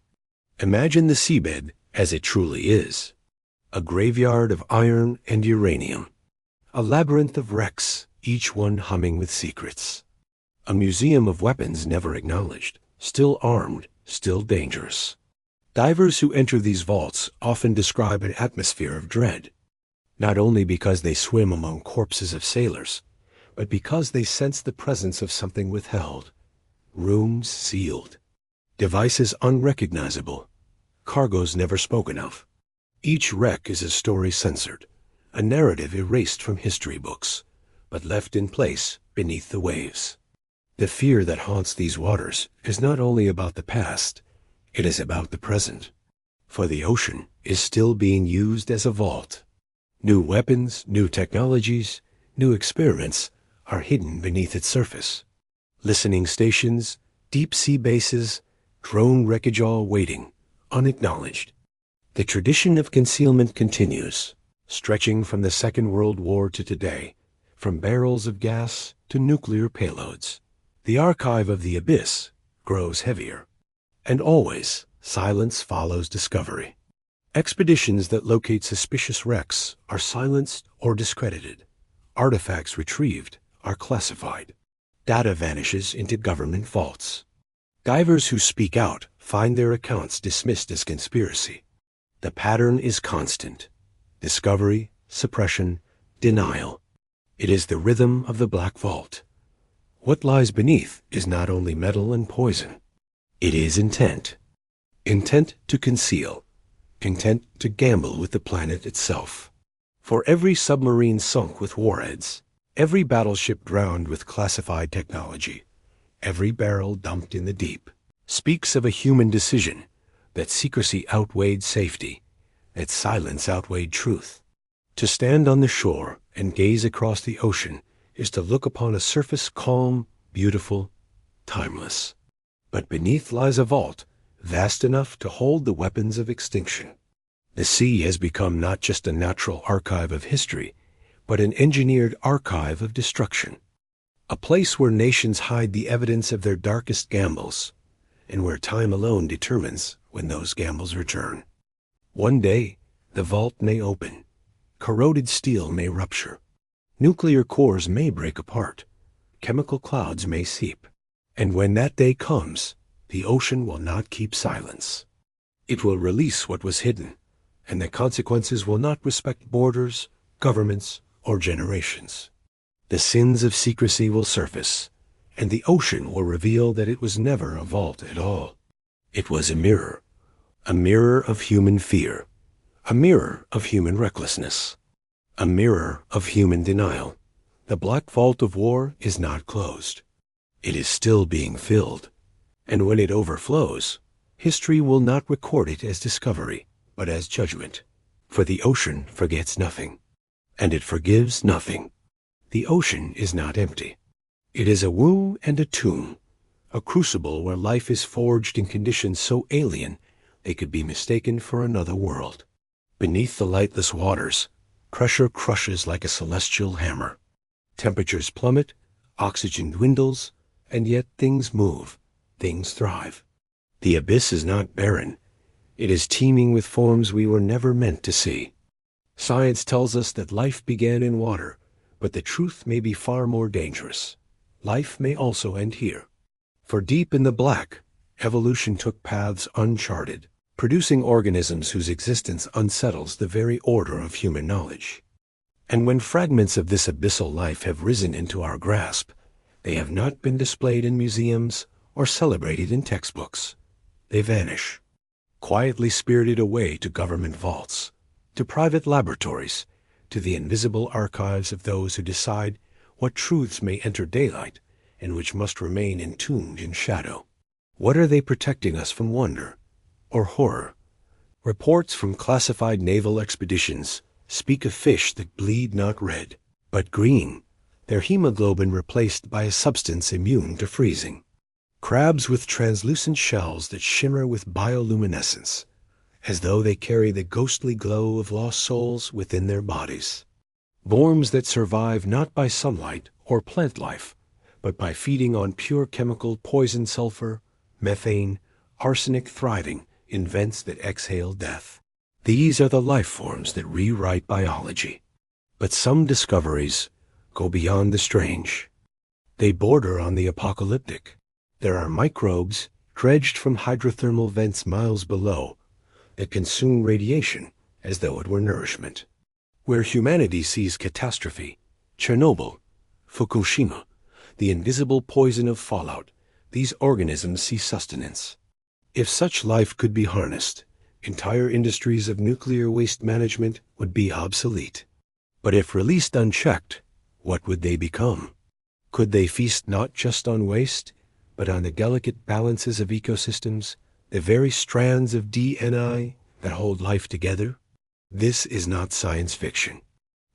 Imagine the seabed as it truly is. A graveyard of iron and uranium. A labyrinth of wrecks, each one humming with secrets. A museum of weapons never acknowledged, still armed, still dangerous. Divers who enter these vaults often describe an atmosphere of dread, not only because they swim among corpses of sailors, but because they sense the presence of something withheld. Rooms sealed. Devices unrecognizable. Cargoes never spoken of. Each wreck is a story censored, a narrative erased from history books, but left in place beneath the waves. The fear that haunts these waters is not only about the past, it is about the present. For the ocean is still being used as a vault. New weapons, new technologies, new experiments are hidden beneath its surface. Listening stations, deep-sea bases, drone wreckage all waiting, unacknowledged. The tradition of concealment continues, stretching from the Second World War to today, from barrels of gas to nuclear payloads. The archive of the abyss grows heavier. And always, silence follows discovery. Expeditions that locate suspicious wrecks are silenced or discredited. Artifacts retrieved are classified. Data vanishes into government vaults. Divers who speak out find their accounts dismissed as conspiracy. The pattern is constant: discovery, suppression, denial. It is the rhythm of the Black Vault. What lies beneath is not only metal and poison. It is intent. Intent to conceal. Intent to gamble with the planet itself. For every submarine sunk with warheads, every battleship drowned with classified technology, every barrel dumped in the deep, speaks of a human decision that secrecy outweighed safety, that silence outweighed truth. To stand on the shore and gaze across the ocean is to look upon a surface calm, beautiful, timeless. But beneath lies a vault vast enough to hold the weapons of extinction. The sea has become not just a natural archive of history, but an engineered archive of destruction. A place where nations hide the evidence of their darkest gambles, and where time alone determines when those gambles return. One day, the vault may open. Corroded steel may rupture. Nuclear cores may break apart. Chemical clouds may seep. And when that day comes, the ocean will not keep silence. It will release what was hidden, and the consequences will not respect borders, governments, or generations. The sins of secrecy will surface, and the ocean will reveal that it was never a vault at all. It was a mirror of human fear, a mirror of human recklessness, a mirror of human denial. The Black Vault of war is not closed. It is still being filled, and when it overflows, history will not record it as discovery, but as judgment. For the ocean forgets nothing, and it forgives nothing. The ocean is not empty. It is a womb and a tomb, a crucible where life is forged in conditions so alien they could be mistaken for another world. Beneath the lightless waters, pressure crushes like a celestial hammer. Temperatures plummet, oxygen dwindles, and yet things move, things thrive. The abyss is not barren. It is teeming with forms we were never meant to see. Science tells us that life began in water, but the truth may be far more dangerous. Life may also end here. For deep in the black, evolution took paths uncharted, producing organisms whose existence unsettles the very order of human knowledge. And when fragments of this abyssal life have risen into our grasp, they have not been displayed in museums or celebrated in textbooks. They vanish, quietly spirited away to government vaults, to private laboratories, to the invisible archives of those who decide what truths may enter daylight and which must remain entombed in shadow. What are they protecting us from wonder or horror? Reports from classified naval expeditions speak of fish that bleed not red, but green, their hemoglobin replaced by a substance immune to freezing. Crabs with translucent shells that shimmer with bioluminescence, as though they carry the ghostly glow of lost souls within their bodies. Worms that survive not by sunlight or plant life, but by feeding on pure chemical poison sulfur, methane, arsenic thriving in vents that exhale death. These are the life forms that rewrite biology. But some discoveries go beyond the strange. They border on the apocalyptic. There are microbes dredged from hydrothermal vents miles below that consume radiation as though it were nourishment. Where humanity sees catastrophe, Chernobyl, Fukushima, the invisible poison of fallout, these organisms see sustenance. If such life could be harnessed, entire industries of nuclear waste management would be obsolete. But if released unchecked, what would they become? Could they feast not just on waste, but on the delicate balances of ecosystems, the very strands of DNA that hold life together? This is not science fiction.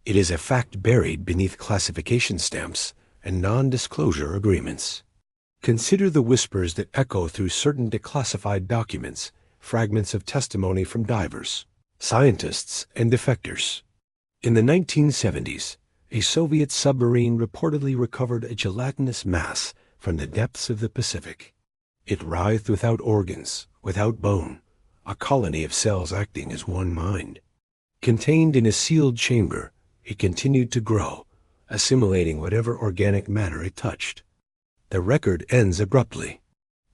It is a fact buried beneath classification stamps and non-disclosure agreements. Consider the whispers that echo through certain declassified documents, fragments of testimony from divers, scientists, and defectors. In the 1970s, a Soviet submarine reportedly recovered a gelatinous mass from the depths of the Pacific. It writhed without organs, without bone, a colony of cells acting as one mind. Contained in a sealed chamber, it continued to grow, assimilating whatever organic matter it touched. The record ends abruptly.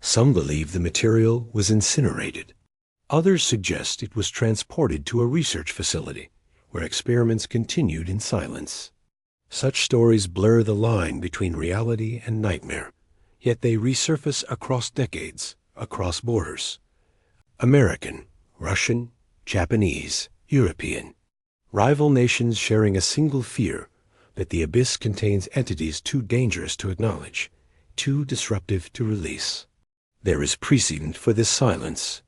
Some believe the material was incinerated. Others suggest it was transported to a research facility, where experiments continued in silence. Such stories blur the line between reality and nightmare, yet they resurface across decades, across borders. American, Russian, Japanese, European. Rival nations sharing a single fear that the abyss contains entities too dangerous to acknowledge, too disruptive to release. There is precedent for this silence.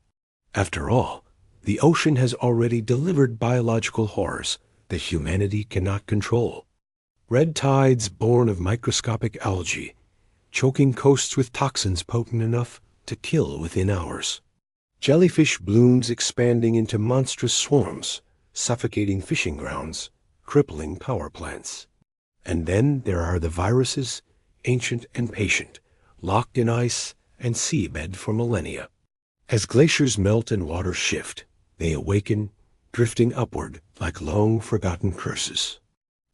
After all, the ocean has already delivered biological horrors that humanity cannot control. Red tides born of microscopic algae, choking coasts with toxins potent enough to kill within hours. Jellyfish blooms expanding into monstrous swarms, suffocating fishing grounds, crippling power plants. And then there are the viruses, ancient and patient, locked in ice and seabed for millennia. As glaciers melt and waters shift, they awaken, drifting upward like long-forgotten curses.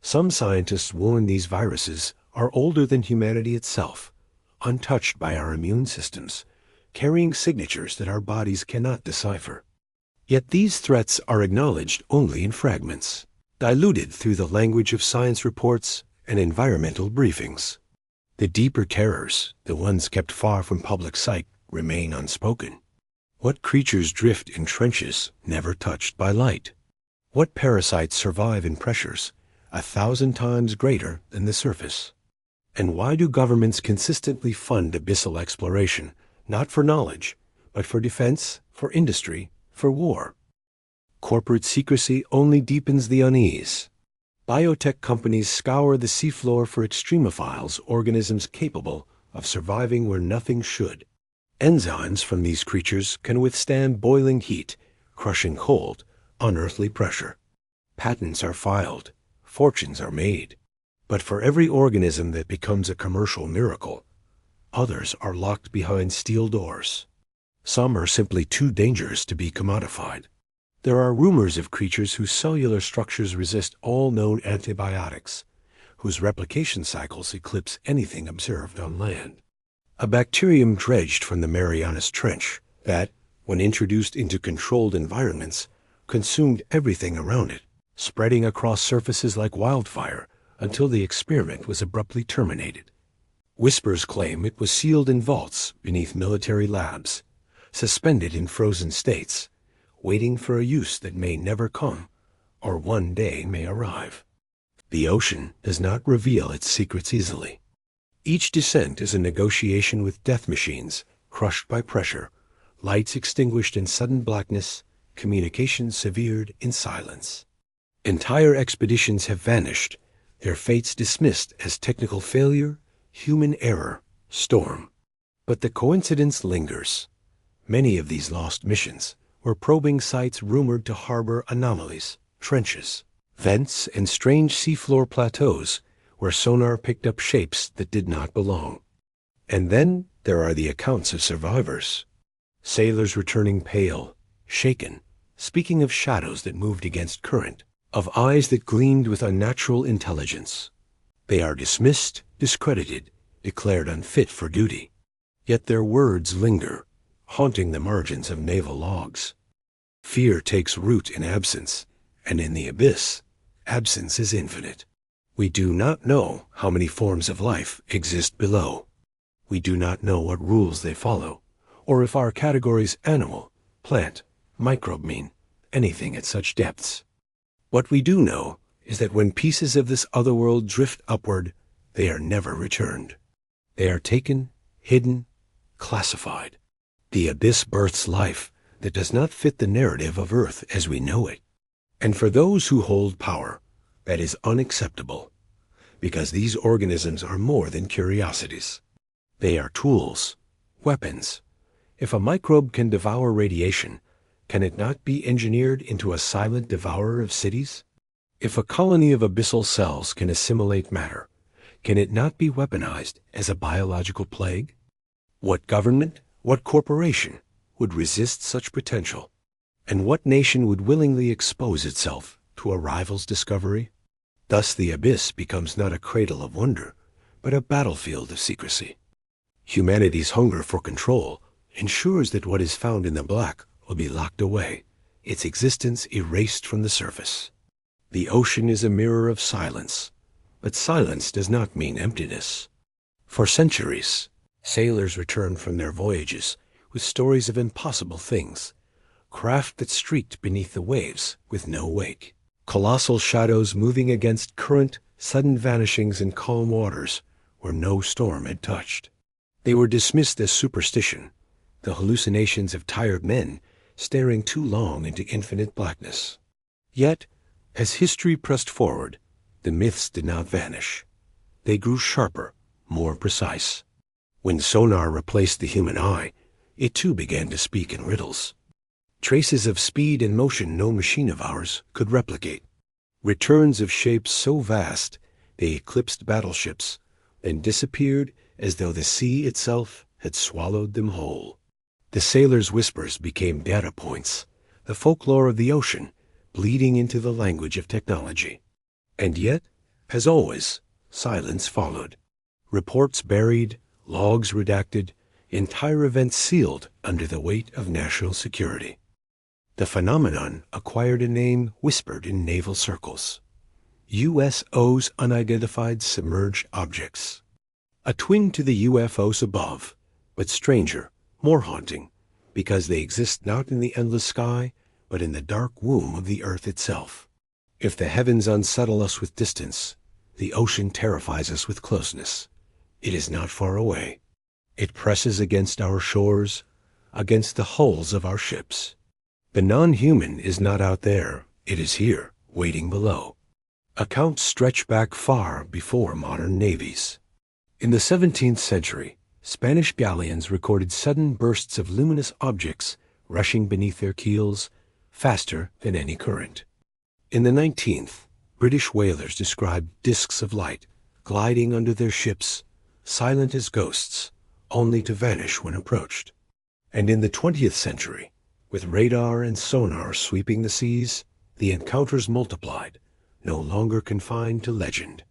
Some scientists warn these viruses are older than humanity itself, untouched by our immune systems, carrying signatures that our bodies cannot decipher. Yet these threats are acknowledged only in fragments, diluted through the language of science reports and environmental briefings. The deeper terrors, the ones kept far from public sight, remain unspoken. What creatures drift in trenches never touched by light? What parasites survive in pressures 1,000 times greater than the surface? And why do governments consistently fund abyssal exploration, not for knowledge, but for defense, for industry, for war? Corporate secrecy only deepens the unease. Biotech companies scour the seafloor for extremophiles, organisms capable of surviving where nothing should. Enzymes from these creatures can withstand boiling heat, crushing cold, unearthly pressure. Patents are filed, fortunes are made. But for every organism that becomes a commercial miracle, others are locked behind steel doors. Some are simply too dangerous to be commodified. There are rumors of creatures whose cellular structures resist all known antibiotics, whose replication cycles eclipse anything observed on land. A bacterium dredged from the Marianas Trench that, when introduced into controlled environments, consumed everything around it, spreading across surfaces like wildfire until the experiment was abruptly terminated. Whispers claim it was sealed in vaults beneath military labs, suspended in frozen states, waiting for a use that may never come, or one day may arrive. The ocean does not reveal its secrets easily. Each descent is a negotiation with death machines, crushed by pressure, lights extinguished in sudden blackness, communications severed in silence. Entire expeditions have vanished, their fates dismissed as technical failure, human error, storm. But the coincidence lingers. Many of these lost missions were probing sites rumored to harbor anomalies, trenches, vents, and strange seafloor plateaus where sonar picked up shapes that did not belong. And then there are the accounts of survivors. Sailors returning pale, shaken, speaking of shadows that moved against current, of eyes that gleamed with unnatural intelligence. They are dismissed, discredited, declared unfit for duty. Yet their words linger, haunting the margins of naval logs. Fear takes root in absence, and in the abyss, absence is infinite. We do not know how many forms of life exist below. We do not know what rules they follow, or if our categories animal, plant, microbe mean anything at such depths. What we do know is that when pieces of this otherworld drift upward, they are never returned. They are taken, hidden, classified. The abyss births life that does not fit the narrative of Earth as we know it. And for those who hold power, that is unacceptable, because these organisms are more than curiosities. They are tools, weapons. If a microbe can devour radiation, can it not be engineered into a silent devourer of cities? If a colony of abyssal cells can assimilate matter, can it not be weaponized as a biological plague? What government, what corporation would resist such potential? And what nation would willingly expose itself to a rival's discovery? Thus the abyss becomes not a cradle of wonder, but a battlefield of secrecy. Humanity's hunger for control ensures that what is found in the black will be locked away, its existence erased from the surface. The ocean is a mirror of silence, but silence does not mean emptiness. For centuries, sailors returned from their voyages with stories of impossible things, craft that streaked beneath the waves with no wake, colossal shadows moving against current, sudden vanishings in calm waters where no storm had touched. They were dismissed as superstition, the hallucinations of tired men staring too long into infinite blackness. Yet, as history pressed forward, the myths did not vanish. They grew sharper, more precise. When sonar replaced the human eye, it too began to speak in riddles. Traces of speed and motion no machine of ours could replicate. Returns of shapes so vast they eclipsed battleships, then disappeared as though the sea itself had swallowed them whole. The sailors' whispers became data points, the folklore of the ocean bleeding into the language of technology. And yet, as always, silence followed. Reports buried, logs redacted, entire events sealed under the weight of national security. The phenomenon acquired a name whispered in naval circles: USO's Unidentified Submerged Objects. A twin to the UFOs above, but stranger, more haunting, because they exist not in the endless sky, but in the dark womb of the earth itself. If the heavens unsettle us with distance, the ocean terrifies us with closeness. It is not far away. It presses against our shores, against the hulls of our ships. The non-human is not out there, it is here, waiting below. Accounts stretch back far before modern navies. In the 17th century, Spanish galleons recorded sudden bursts of luminous objects rushing beneath their keels, faster than any current. In the 19th, British whalers described disks of light gliding under their ships, silent as ghosts, only to vanish when approached. And in the 20th century, with radar and sonar sweeping the seas, the encounters multiplied, no longer confined to legend.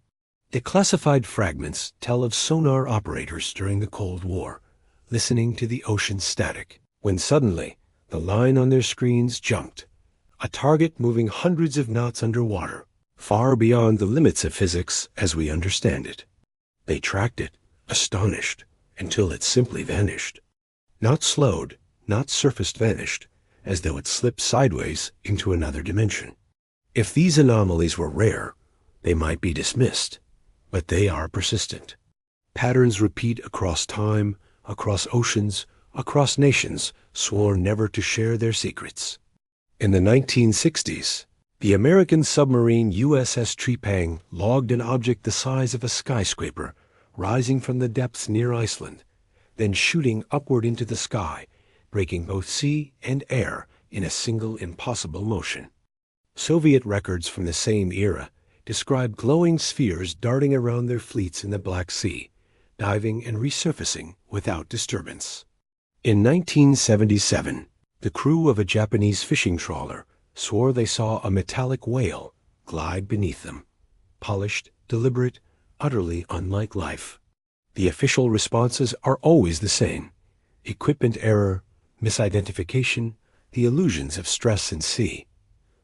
Declassified fragments tell of sonar operators during the Cold War, listening to the ocean's static, when suddenly the line on their screens jumped, a target moving hundreds of knots underwater, far beyond the limits of physics as we understand it. They tracked it, astonished, until it simply vanished. Not slowed, not surfaced vanished, as though it slipped sideways into another dimension. If these anomalies were rare, they might be dismissed, but they are persistent. Patterns repeat across time, across oceans, across nations sworn never to share their secrets. In the 1960s, the American submarine USS Trepang logged an object the size of a skyscraper rising from the depths near Iceland, then shooting upward into the sky, breaking both sea and air in a single impossible motion. Soviet records from the same era describe glowing spheres darting around their fleets in the Black Sea, diving and resurfacing without disturbance. In 1977, the crew of a Japanese fishing trawler swore they saw a metallic whale glide beneath them, polished, deliberate, utterly unlike life. The official responses are always the same: equipment error, misidentification, the illusions of stress and sea.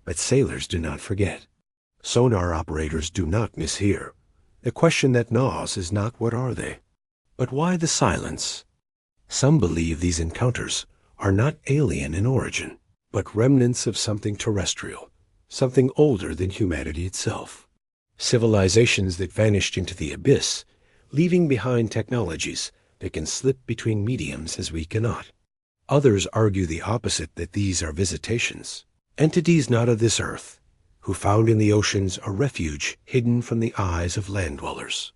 But sailors do not forget. Sonar operators do not mishear. The question that gnaws is not what are they, but why the silence? Some believe these encounters are not alien in origin, but remnants of something terrestrial, something older than humanity itself. Civilizations that vanished into the abyss, leaving behind technologies that can slip between mediums as we cannot. Others argue the opposite, that these are visitations, entities not of this earth, who found in the oceans a refuge hidden from the eyes of land dwellers.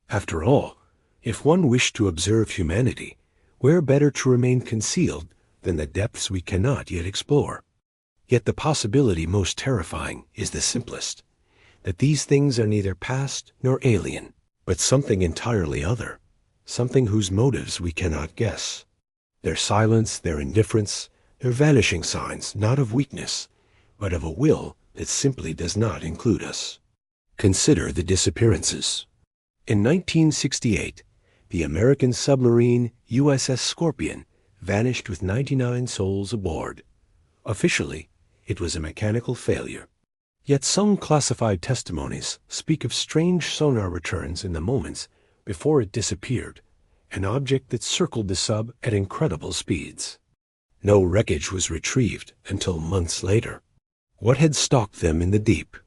After all, if one wished to observe humanity, where better to remain concealed than the depths we cannot yet explore? Yet the possibility most terrifying is the simplest, that these things are neither past nor alien, but something entirely other, something whose motives we cannot guess. Their silence, their indifference, their vanishing signs, not of weakness, but of a will that simply does not include us. Consider the disappearances. In 1968, The American submarine USS Scorpion vanished with 99 souls aboard. Officially, it was a mechanical failure. Yet some classified testimonies speak of strange sonar returns in the moments before it disappeared, an object that circled the sub at incredible speeds. No wreckage was retrieved until months later. What had stalked them in the deep?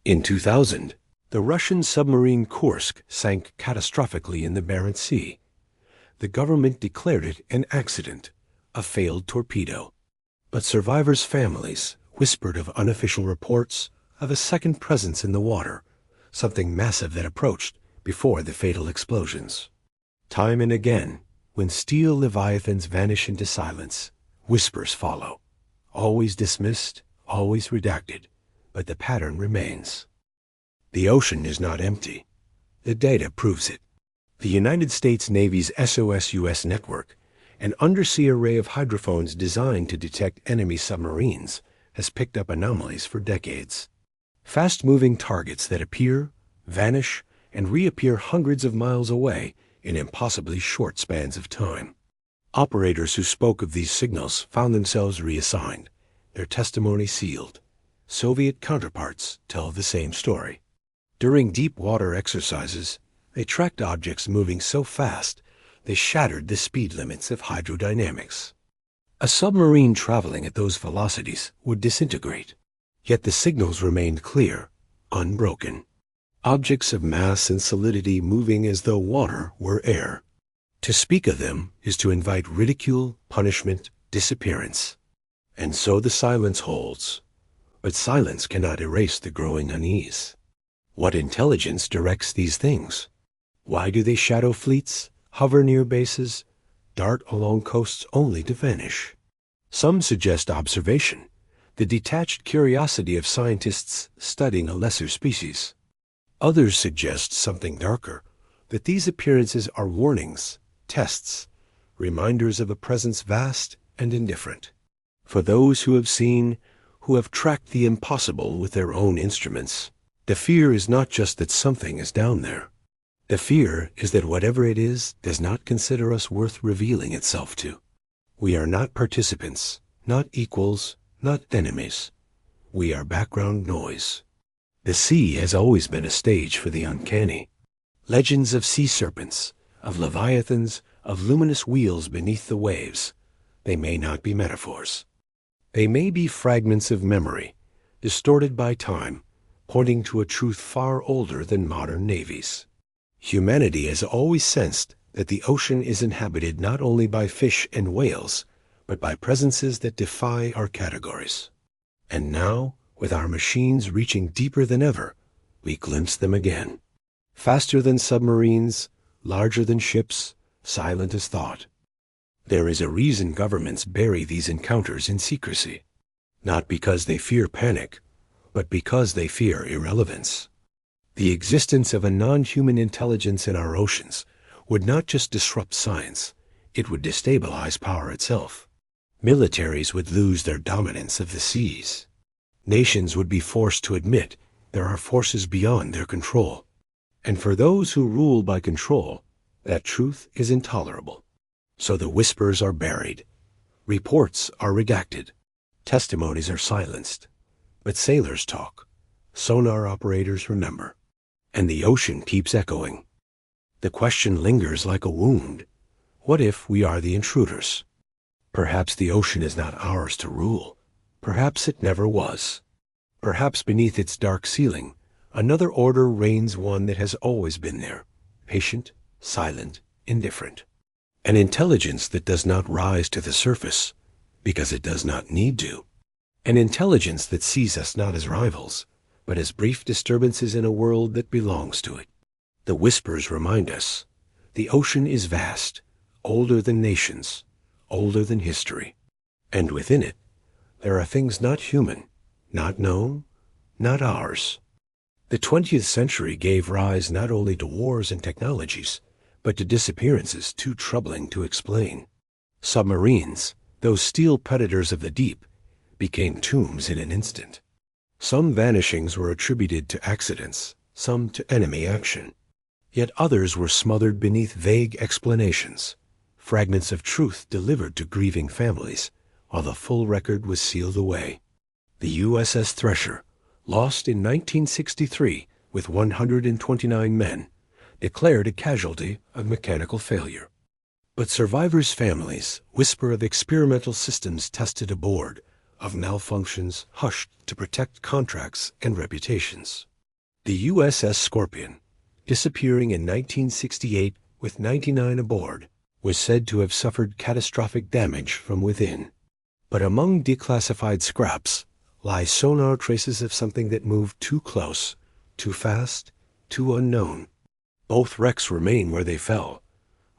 In 2000, the Russian submarine Kursk sank catastrophically in the Barents Sea. The government declared it an accident, a failed torpedo. But survivors' families whispered of unofficial reports of a second presence in the water, something massive that approached before the fatal explosions. Time and again, when steel leviathans vanish into silence, whispers follow. Always dismissed, always redacted, but the pattern remains. The ocean is not empty. The data proves it. The United States Navy's SOS-US network, an undersea array of hydrophones designed to detect enemy submarines, has picked up anomalies for decades. Fast-moving targets that appear, vanish, and reappear hundreds of miles away in impossibly short spans of time. Operators who spoke of these signals found themselves reassigned, their testimony sealed. Soviet counterparts tell the same story. During deep water exercises, they tracked objects moving so fast they shattered the speed limits of hydrodynamics. A submarine traveling at those velocities would disintegrate, yet the signals remained clear, unbroken. Objects of mass and solidity moving as though water were air. To speak of them is to invite ridicule, punishment, disappearance. And so the silence holds. But silence cannot erase the growing unease. What intelligence directs these things? Why do they shadow fleets, hover near bases, dart along coasts only to vanish? Some suggest observation, the detached curiosity of scientists studying a lesser species. Others suggest something darker, that these appearances are warnings, tests, reminders of a presence vast and indifferent. For those who have seen, who have tracked the impossible with their own instruments, the fear is not just that something is down there. The fear is that whatever it is does not consider us worth revealing itself to. We are not participants, not equals, not enemies. We are background noise. The sea has always been a stage for the uncanny. Legends of sea serpents, of leviathans, of luminous wheels beneath the waves. They may not be metaphors. They may be fragments of memory, distorted by time, pointing to a truth far older than modern navies. Humanity has always sensed that the ocean is inhabited not only by fish and whales, but by presences that defy our categories. And now, with our machines reaching deeper than ever, we glimpse them again. Faster than submarines, larger than ships, silent as thought. There is a reason governments bury these encounters in secrecy. Not because they fear panic, but because they fear irrelevance. The existence of a non-human intelligence in our oceans would not just disrupt science, it would destabilize power itself. Militaries would lose their dominance of the seas. Nations would be forced to admit there are forces beyond their control. And for those who rule by control, that truth is intolerable. So the whispers are buried. Reports are redacted. Testimonies are silenced. But sailors talk. Sonar operators remember. And the ocean keeps echoing. The question lingers like a wound. What if we are the intruders? Perhaps the ocean is not ours to rule. Perhaps it never was. Perhaps beneath its dark ceiling, another order reigns, one that has always been there, patient, silent, indifferent. An intelligence that does not rise to the surface, because it does not need to. An intelligence that sees us not as rivals, but as brief disturbances in a world that belongs to it. The whispers remind us, the ocean is vast, older than nations, older than history. And within it, there are things not human, not known, not ours. The 20th century gave rise not only to wars and technologies, but to disappearances too troubling to explain. Submarines, those steel predators of the deep, became tombs in an instant. Some vanishings were attributed to accidents, some to enemy action. Yet others were smothered beneath vague explanations, fragments of truth delivered to grieving families, while the full record was sealed away. The USS Thresher, lost in 1963 with 129 men, declared a casualty of mechanical failure. But survivors' families whisper of experimental systems tested aboard, of malfunctions hushed to protect contracts and reputations. The USS Scorpion, disappearing in 1968 with 99 aboard, was said to have suffered catastrophic damage from within. But among declassified scraps lie sonar traces of something that moved too close, too fast, too unknown. Both wrecks remain where they fell,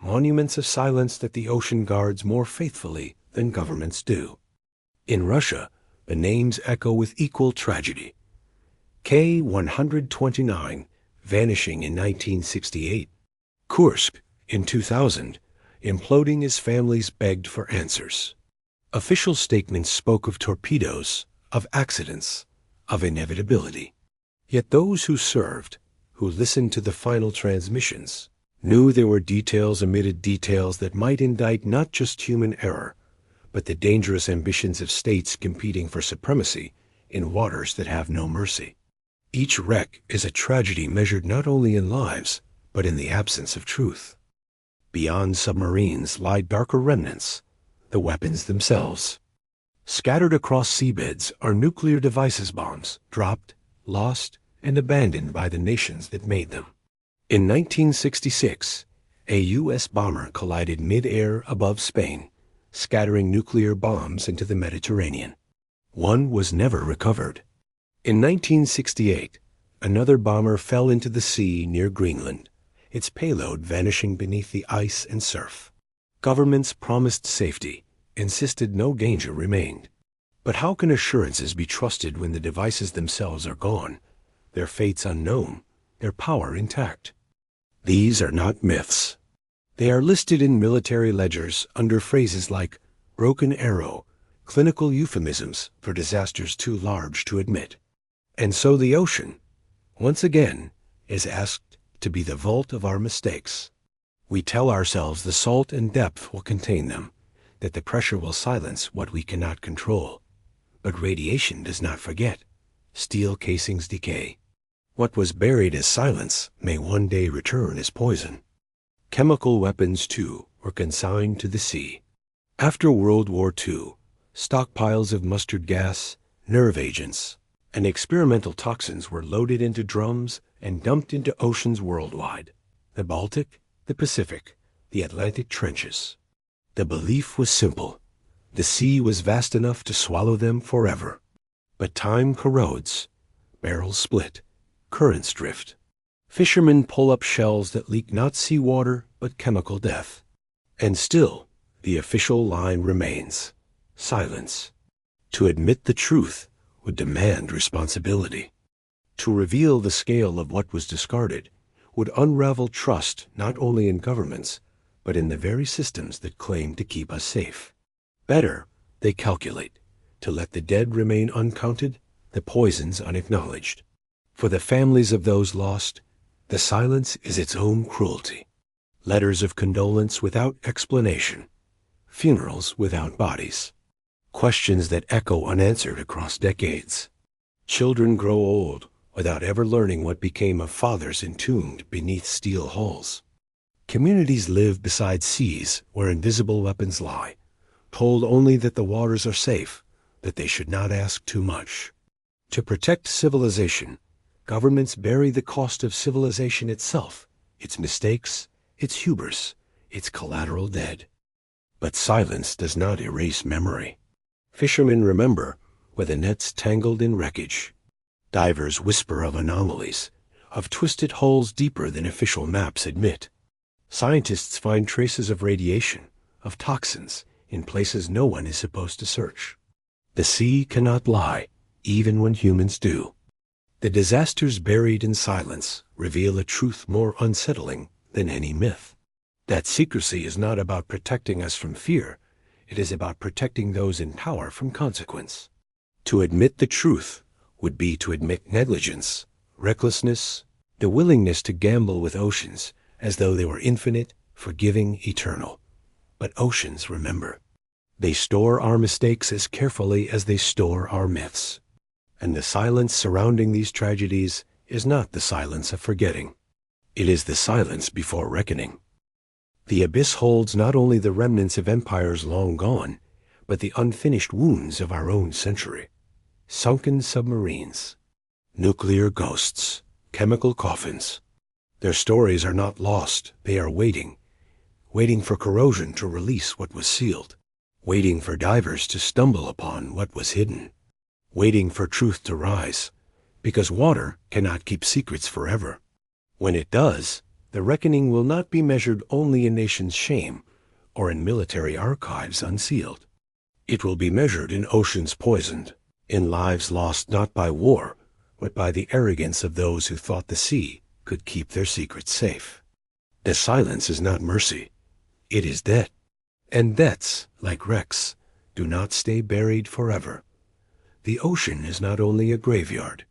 monuments of silence that the ocean guards more faithfully than governments do. In Russia, the names echo with equal tragedy. K-129, vanishing in 1968. Kursk, in 2000, imploding as families begged for answers. Official statements spoke of torpedoes, of accidents, of inevitability. Yet those who served, who listened to the final transmissions, knew there were details omitted, details that might indict not just human error, but the dangerous ambitions of states competing for supremacy in waters that have no mercy. Each wreck is a tragedy measured not only in lives, but in the absence of truth. Beyond submarines lie darker remnants, the weapons themselves. Scattered across seabeds are nuclear devices, bombs, dropped, lost, and abandoned by the nations that made them. In 1966, a U.S. bomber collided mid-air above Spain, scattering nuclear bombs into the Mediterranean. One was never recovered. In 1968, another bomber fell into the sea near Greenland, its payload vanishing beneath the ice and surf. Governments promised safety, insisted no danger remained. But how can assurances be trusted when the devices themselves are gone, their fates unknown, their power intact? These are not myths. They are listed in military ledgers under phrases like broken arrow, clinical euphemisms for disasters too large to admit. And so the ocean, once again, is asked to be the vault of our mistakes. We tell ourselves the salt and depth will contain them, that the pressure will silence what we cannot control. But radiation does not forget. Steel casings decay. What was buried as silence may one day return as poison. Chemical weapons, too, were consigned to the sea. After World War II, stockpiles of mustard gas, nerve agents, and experimental toxins were loaded into drums and dumped into oceans worldwide. The Baltic, the Pacific, the Atlantic trenches. The belief was simple. The sea was vast enough to swallow them forever. But time corrodes. Barrels split. Currents drift. Fishermen pull up shells that leak not seawater but chemical death. And still, the official line remains. Silence. To admit the truth would demand responsibility. To reveal the scale of what was discarded would unravel trust not only in governments, but in the very systems that claim to keep us safe. Better, they calculate, to let the dead remain uncounted, the poisons unacknowledged. For the families of those lost, the silence is its own cruelty. Letters of condolence without explanation. Funerals without bodies. Questions that echo unanswered across decades. Children grow old without ever learning what became of fathers entombed beneath steel hulls. Communities live beside seas where invisible weapons lie, told only that the waters are safe, that they should not ask too much. To protect civilization, governments bury the cost of civilization itself, its mistakes, its hubris, its collateral dead. But silence does not erase memory. Fishermen remember where the nets tangled in wreckage. Divers whisper of anomalies, of twisted hulls deeper than official maps admit. Scientists find traces of radiation, of toxins, in places no one is supposed to search. The sea cannot lie, even when humans do. The disasters buried in silence reveal a truth more unsettling than any myth. That secrecy is not about protecting us from fear, it is about protecting those in power from consequence. To admit the truth would be to admit negligence, recklessness, The willingness to gamble with oceans as though they were infinite, forgiving, eternal. But oceans remember. They store our mistakes as carefully as they store our myths. And the silence surrounding these tragedies is not the silence of forgetting. It is the silence before reckoning. The abyss holds not only the remnants of empires long gone, but the unfinished wounds of our own century. Sunken submarines, nuclear ghosts, chemical coffins. Their stories are not lost, they are waiting for corrosion to release what was sealed, waiting for divers to stumble upon what was hidden, waiting for truth to rise, because water cannot keep secrets forever. When it does, the reckoning will not be measured only in nations' shame or in military archives unsealed. It will be measured in oceans poisoned, in lives lost not by war, but by the arrogance of those who thought the sea could keep their secrets safe. The silence is not mercy, it is debt. And debts, like wrecks, do not stay buried forever. The ocean is not only a graveyard,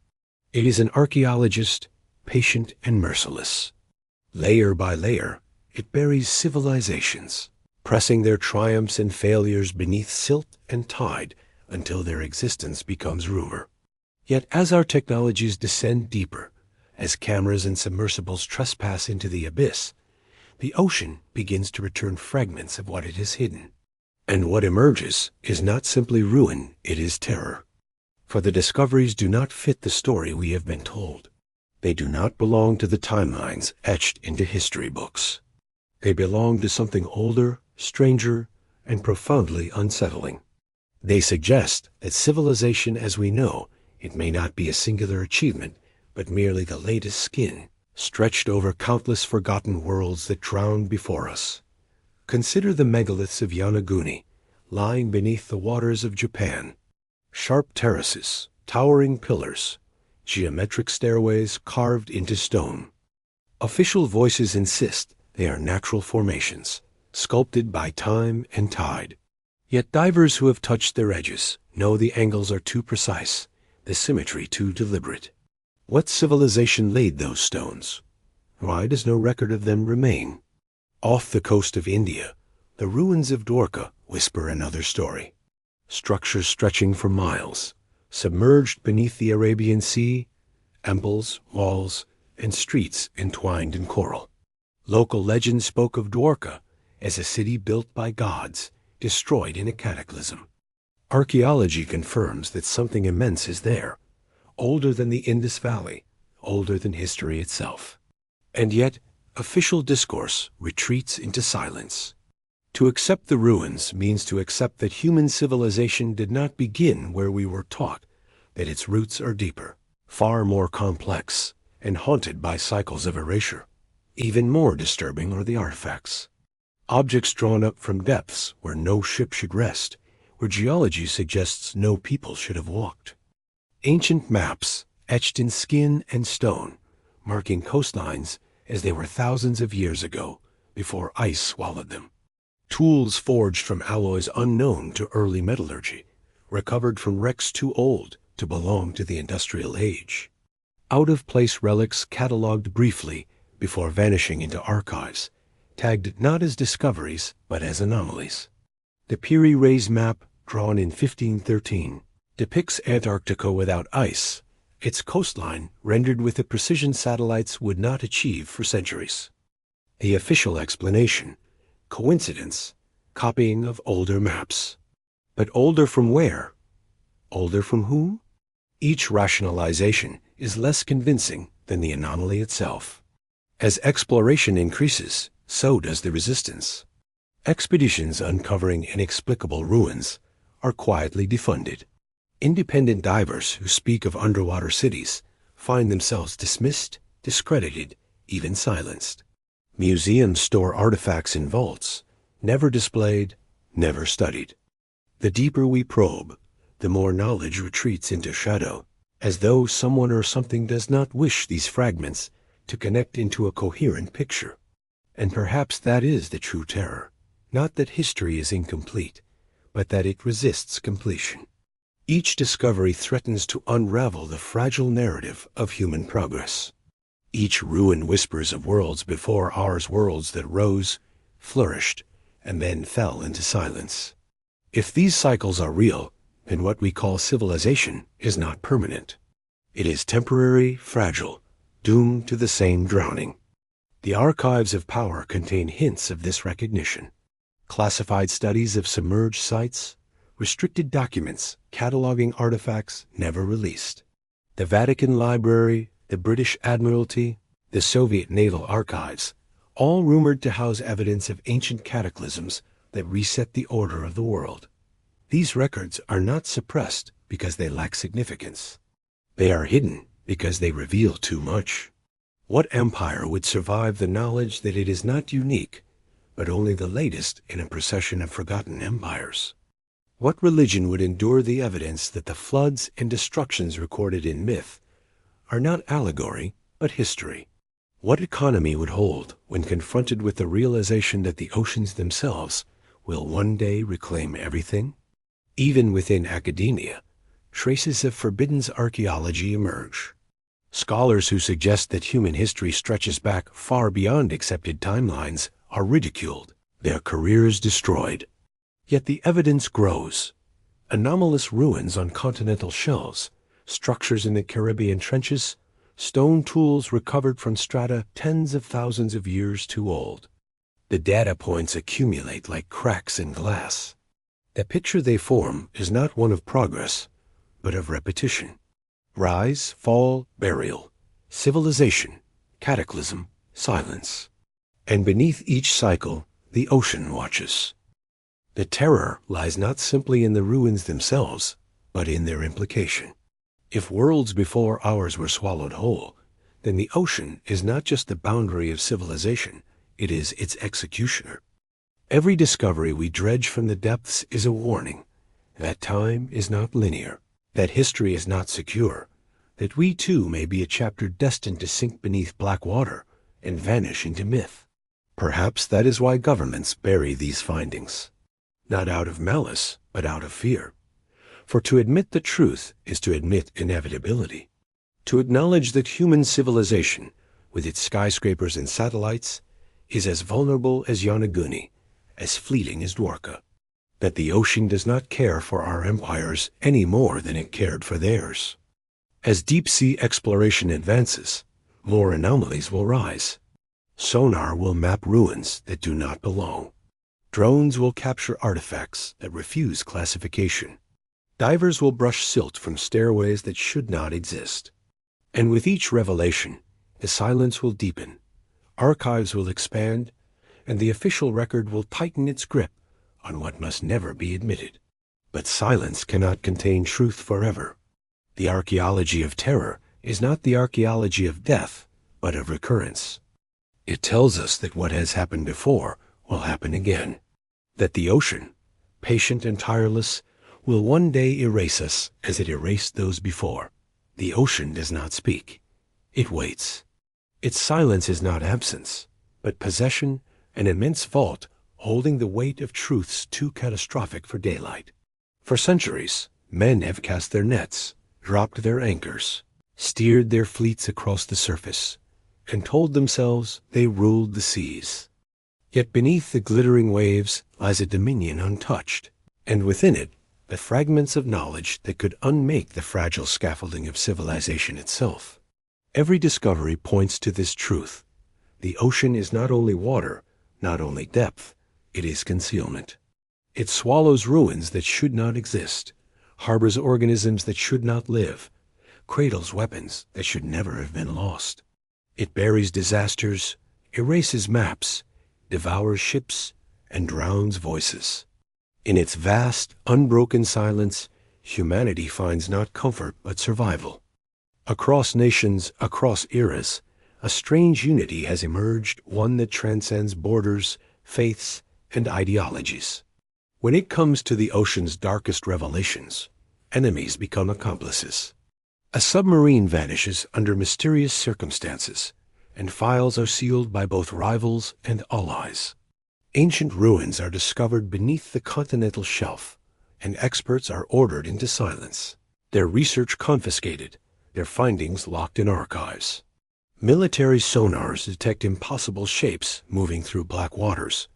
it is an archaeologist, patient and merciless. Layer by layer, it buries civilizations, pressing their triumphs and failures beneath silt and tide until their existence becomes rumor. Yet as our technologies descend deeper, as cameras and submersibles trespass into the abyss, the ocean begins to return fragments of what it has hidden. And what emerges is not simply ruin, it is terror. For the discoveries do not fit the story we have been told. They do not belong to the timelines etched into history books. They belong to something older, stranger, and profoundly unsettling. They suggest that civilization as we know it may not be a singular achievement, but merely the latest skin, stretched over countless forgotten worlds that drowned before us. Consider the megaliths of Yonaguni, lying beneath the waters of Japan. Sharp terraces, towering pillars, geometric stairways carved into stone. Official voices insist they are natural formations, sculpted by time and tide. Yet divers who have touched their edges know the angles are too precise, the symmetry too deliberate. What civilization laid those stones? Why does no record of them remain? Off the coast of India, the ruins of Dwarka whisper another story. Structures stretching for miles, submerged beneath the Arabian Sea, temples, walls, and streets entwined in coral. Local legend spoke of Dwarka as a city built by gods, destroyed in a cataclysm. Archaeology confirms that something immense is there, older than the Indus Valley, older than history itself. And yet, official discourse retreats into silence. To accept the ruins means to accept that human civilization did not begin where we were taught, that its roots are deeper, far more complex, and haunted by cycles of erasure. Even more disturbing are the artifacts. Objects drawn up from depths where no ship should rest, where geology suggests no people should have walked. Ancient maps, etched in skin and stone, marking coastlines as they were thousands of years ago, before ice swallowed them. Tools forged from alloys unknown to early metallurgy, recovered from wrecks too old to belong to the industrial age. Out-of-place relics catalogued briefly before vanishing into archives, tagged not as discoveries but as anomalies. The Piri Reis map, drawn in 1513, depicts Antarctica without ice, its coastline rendered with a precision satellites would not achieve for centuries. The official explanation: coincidence, copying of older maps. But older from where? Older from whom? Each rationalization is less convincing than the anomaly itself. As exploration increases, so does the resistance. Expeditions uncovering inexplicable ruins are quietly defunded. Independent divers who speak of underwater cities find themselves dismissed, discredited, even silenced. Museums store artifacts in vaults, never displayed, never studied. The deeper we probe, the more knowledge retreats into shadow, as though someone or something does not wish these fragments to connect into a coherent picture. And perhaps that is the true terror, not that history is incomplete, but that it resists completion. Each discovery threatens to unravel the fragile narrative of human progress. Each ruin whispers of worlds before ours, worlds that rose, flourished, and then fell into silence. If these cycles are real, then what we call civilization is not permanent. It is temporary, fragile, doomed to the same drowning. The archives of power contain hints of this recognition. Classified studies of submerged sites, restricted documents cataloging artifacts never released. The Vatican Library, the British Admiralty, the Soviet Naval Archives, all rumored to house evidence of ancient cataclysms that reset the order of the world. These records are not suppressed because they lack significance. They are hidden because they reveal too much. What empire would survive the knowledge that it is not unique, but only the latest in a procession of forgotten empires? What religion would endure the evidence that the floods and destructions recorded in myth are not allegory, but history? What economy would hold when confronted with the realization that the oceans themselves will one day reclaim everything? Even within academia, traces of forbidden archaeology emerge. Scholars who suggest that human history stretches back far beyond accepted timelines are ridiculed, their careers destroyed. Yet the evidence grows. Anomalous ruins on continental shelves, structures in the Caribbean trenches, stone tools recovered from strata tens of thousands of years too old. The data points accumulate like cracks in glass. The picture they form is not one of progress, but of repetition. Rise, fall, burial, civilization, cataclysm, silence. And beneath each cycle, the ocean watches. The terror lies not simply in the ruins themselves, but in their implication. If worlds before ours were swallowed whole, then the ocean is not just the boundary of civilization, it is its executioner. Every discovery we dredge from the depths is a warning that time is not linear, that history is not secure, that we too may be a chapter destined to sink beneath black water and vanish into myth. Perhaps that is why governments bury these findings, not out of malice, but out of fear. For to admit the truth is to admit inevitability, to acknowledge that human civilization, with its skyscrapers and satellites, is as vulnerable as Yonaguni, as fleeting as Dwarka, that the ocean does not care for our empires any more than it cared for theirs. As deep-sea exploration advances, more anomalies will rise. Sonar will map ruins that do not belong. Drones will capture artifacts that refuse classification. Divers will brush silt from stairways that should not exist. And with each revelation, the silence will deepen, archives will expand, and the official record will tighten its grip on what must never be admitted. But silence cannot contain truth forever. The archaeology of terror is not the archaeology of death, but of recurrence. It tells us that what has happened before will happen again, that the ocean, patient and tireless, will one day erase us as it erased those before. The ocean does not speak. It waits. Its silence is not absence, but possession, an immense vault holding the weight of truths too catastrophic for daylight. For centuries, men have cast their nets, dropped their anchors, steered their fleets across the surface, and told themselves they ruled the seas. Yet beneath the glittering waves lies a dominion untouched, and within it the fragments of knowledge that could unmake the fragile scaffolding of civilization itself. Every discovery points to this truth. The ocean is not only water, not only depth, it is concealment. It swallows ruins that should not exist, harbors organisms that should not live, cradles weapons that should never have been lost. It buries disasters, erases maps, devours ships, and drowns voices. In its vast, unbroken silence, humanity finds not comfort but survival. Across nations, across eras, a strange unity has emerged, one that transcends borders, faiths, and ideologies. When it comes to the ocean's darkest revelations, enemies become accomplices. A submarine vanishes under mysterious circumstances, and files are sealed by both rivals and allies. Ancient ruins are discovered beneath the continental shelf, and experts are ordered into silence, their research confiscated, their findings locked in archives. Military sonars detect impossible shapes moving through black waters,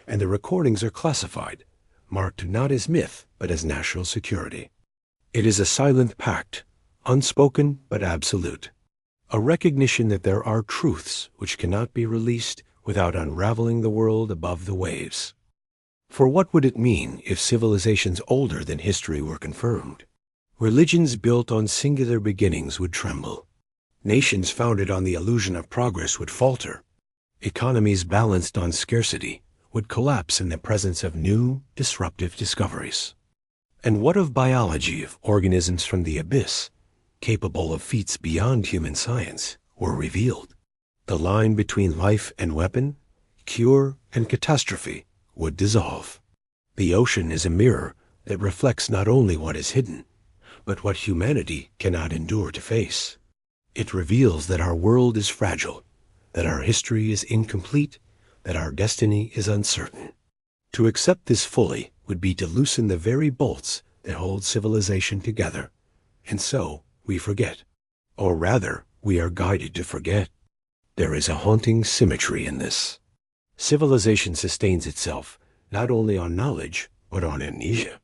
and the recordings are classified, marked not as myth but as national security. It is a silent pact, unspoken but absolute, a recognition that there are truths which cannot be released without unraveling the world above the waves. For what would it mean if civilizations older than history were confirmed? Religions built on singular beginnings would tremble. Nations founded on the illusion of progress would falter. Economies balanced on scarcity would collapse in the presence of new, disruptive discoveries. And what of biology if organisms from the abyss, capable of feats beyond human science, were revealed? The line between life and weapon, cure and catastrophe, would dissolve. The ocean is a mirror that reflects not only what is hidden, but what humanity cannot endure to face. It reveals that our world is fragile, that our history is incomplete, that our destiny is uncertain. To accept this fully would be to loosen the very bolts that hold civilization together, and so we forget. Or rather, we are guided to forget. There is a haunting symmetry in this. Civilization sustains itself not only on knowledge, but on amnesia.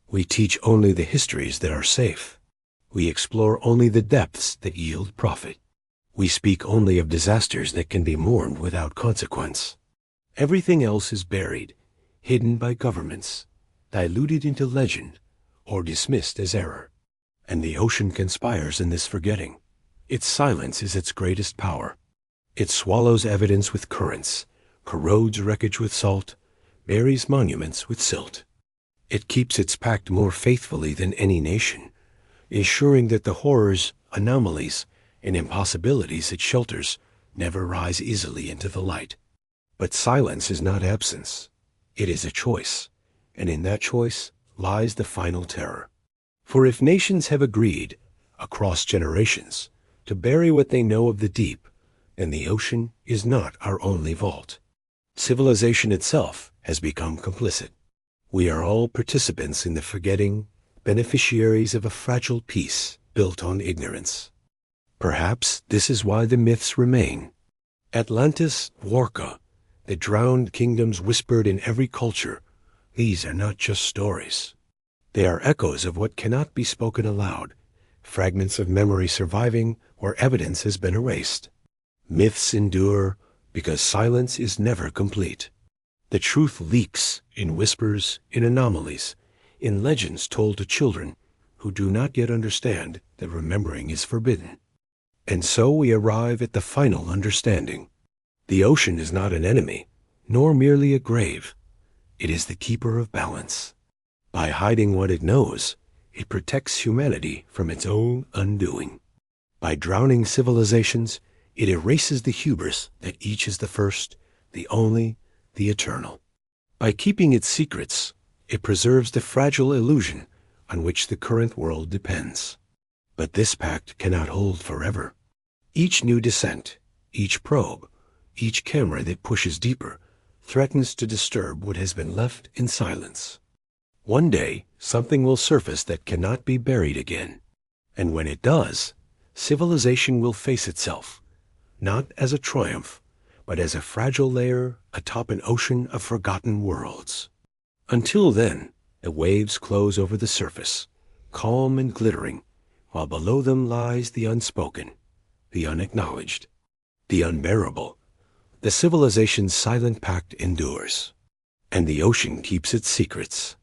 We teach only the histories that are safe. We explore only the depths that yield profit. We speak only of disasters that can be mourned without consequence. Everything else is buried, hidden by governments, diluted into legend, or dismissed as error. And the ocean conspires in this forgetting. Its silence is its greatest power. It swallows evidence with currents, corrodes wreckage with salt, buries monuments with silt. It keeps its pact more faithfully than any nation, ensuring that the horrors, anomalies, and impossibilities it shelters never rise easily into the light. But silence is not absence. It is a choice, and in that choice lies the final terror. For if nations have agreed, across generations, to bury what they know of the deep, then the ocean is not our only vault. Civilization itself has become complicit. We are all participants in the forgetting, beneficiaries of a fragile peace built on ignorance. Perhaps this is why the myths remain. Atlantis, Warka, the drowned kingdoms whispered in every culture, these are not just stories. They are echoes of what cannot be spoken aloud, fragments of memory surviving where evidence has been erased. Myths endure because silence is never complete. The truth leaks in whispers, in anomalies, in legends told to children who do not yet understand that remembering is forbidden. And so we arrive at the final understanding. The ocean is not an enemy, nor merely a grave. It is the keeper of balance. By hiding what it knows, it protects humanity from its own undoing. By drowning civilizations, it erases the hubris that each is the first, the only, the eternal. By keeping its secrets, it preserves the fragile illusion on which the current world depends. But this pact cannot hold forever. Each new descent, each probe, each camera that pushes deeper, threatens to disturb what has been left in silence. One day, something will surface that cannot be buried again. And when it does, civilization will face itself, not as a triumph, but as a fragile layer atop an ocean of forgotten worlds. Until then, the waves close over the surface, calm and glittering, while below them lies the unspoken, the unacknowledged, the unbearable. The civilization's silent pact endures, and the ocean keeps its secrets.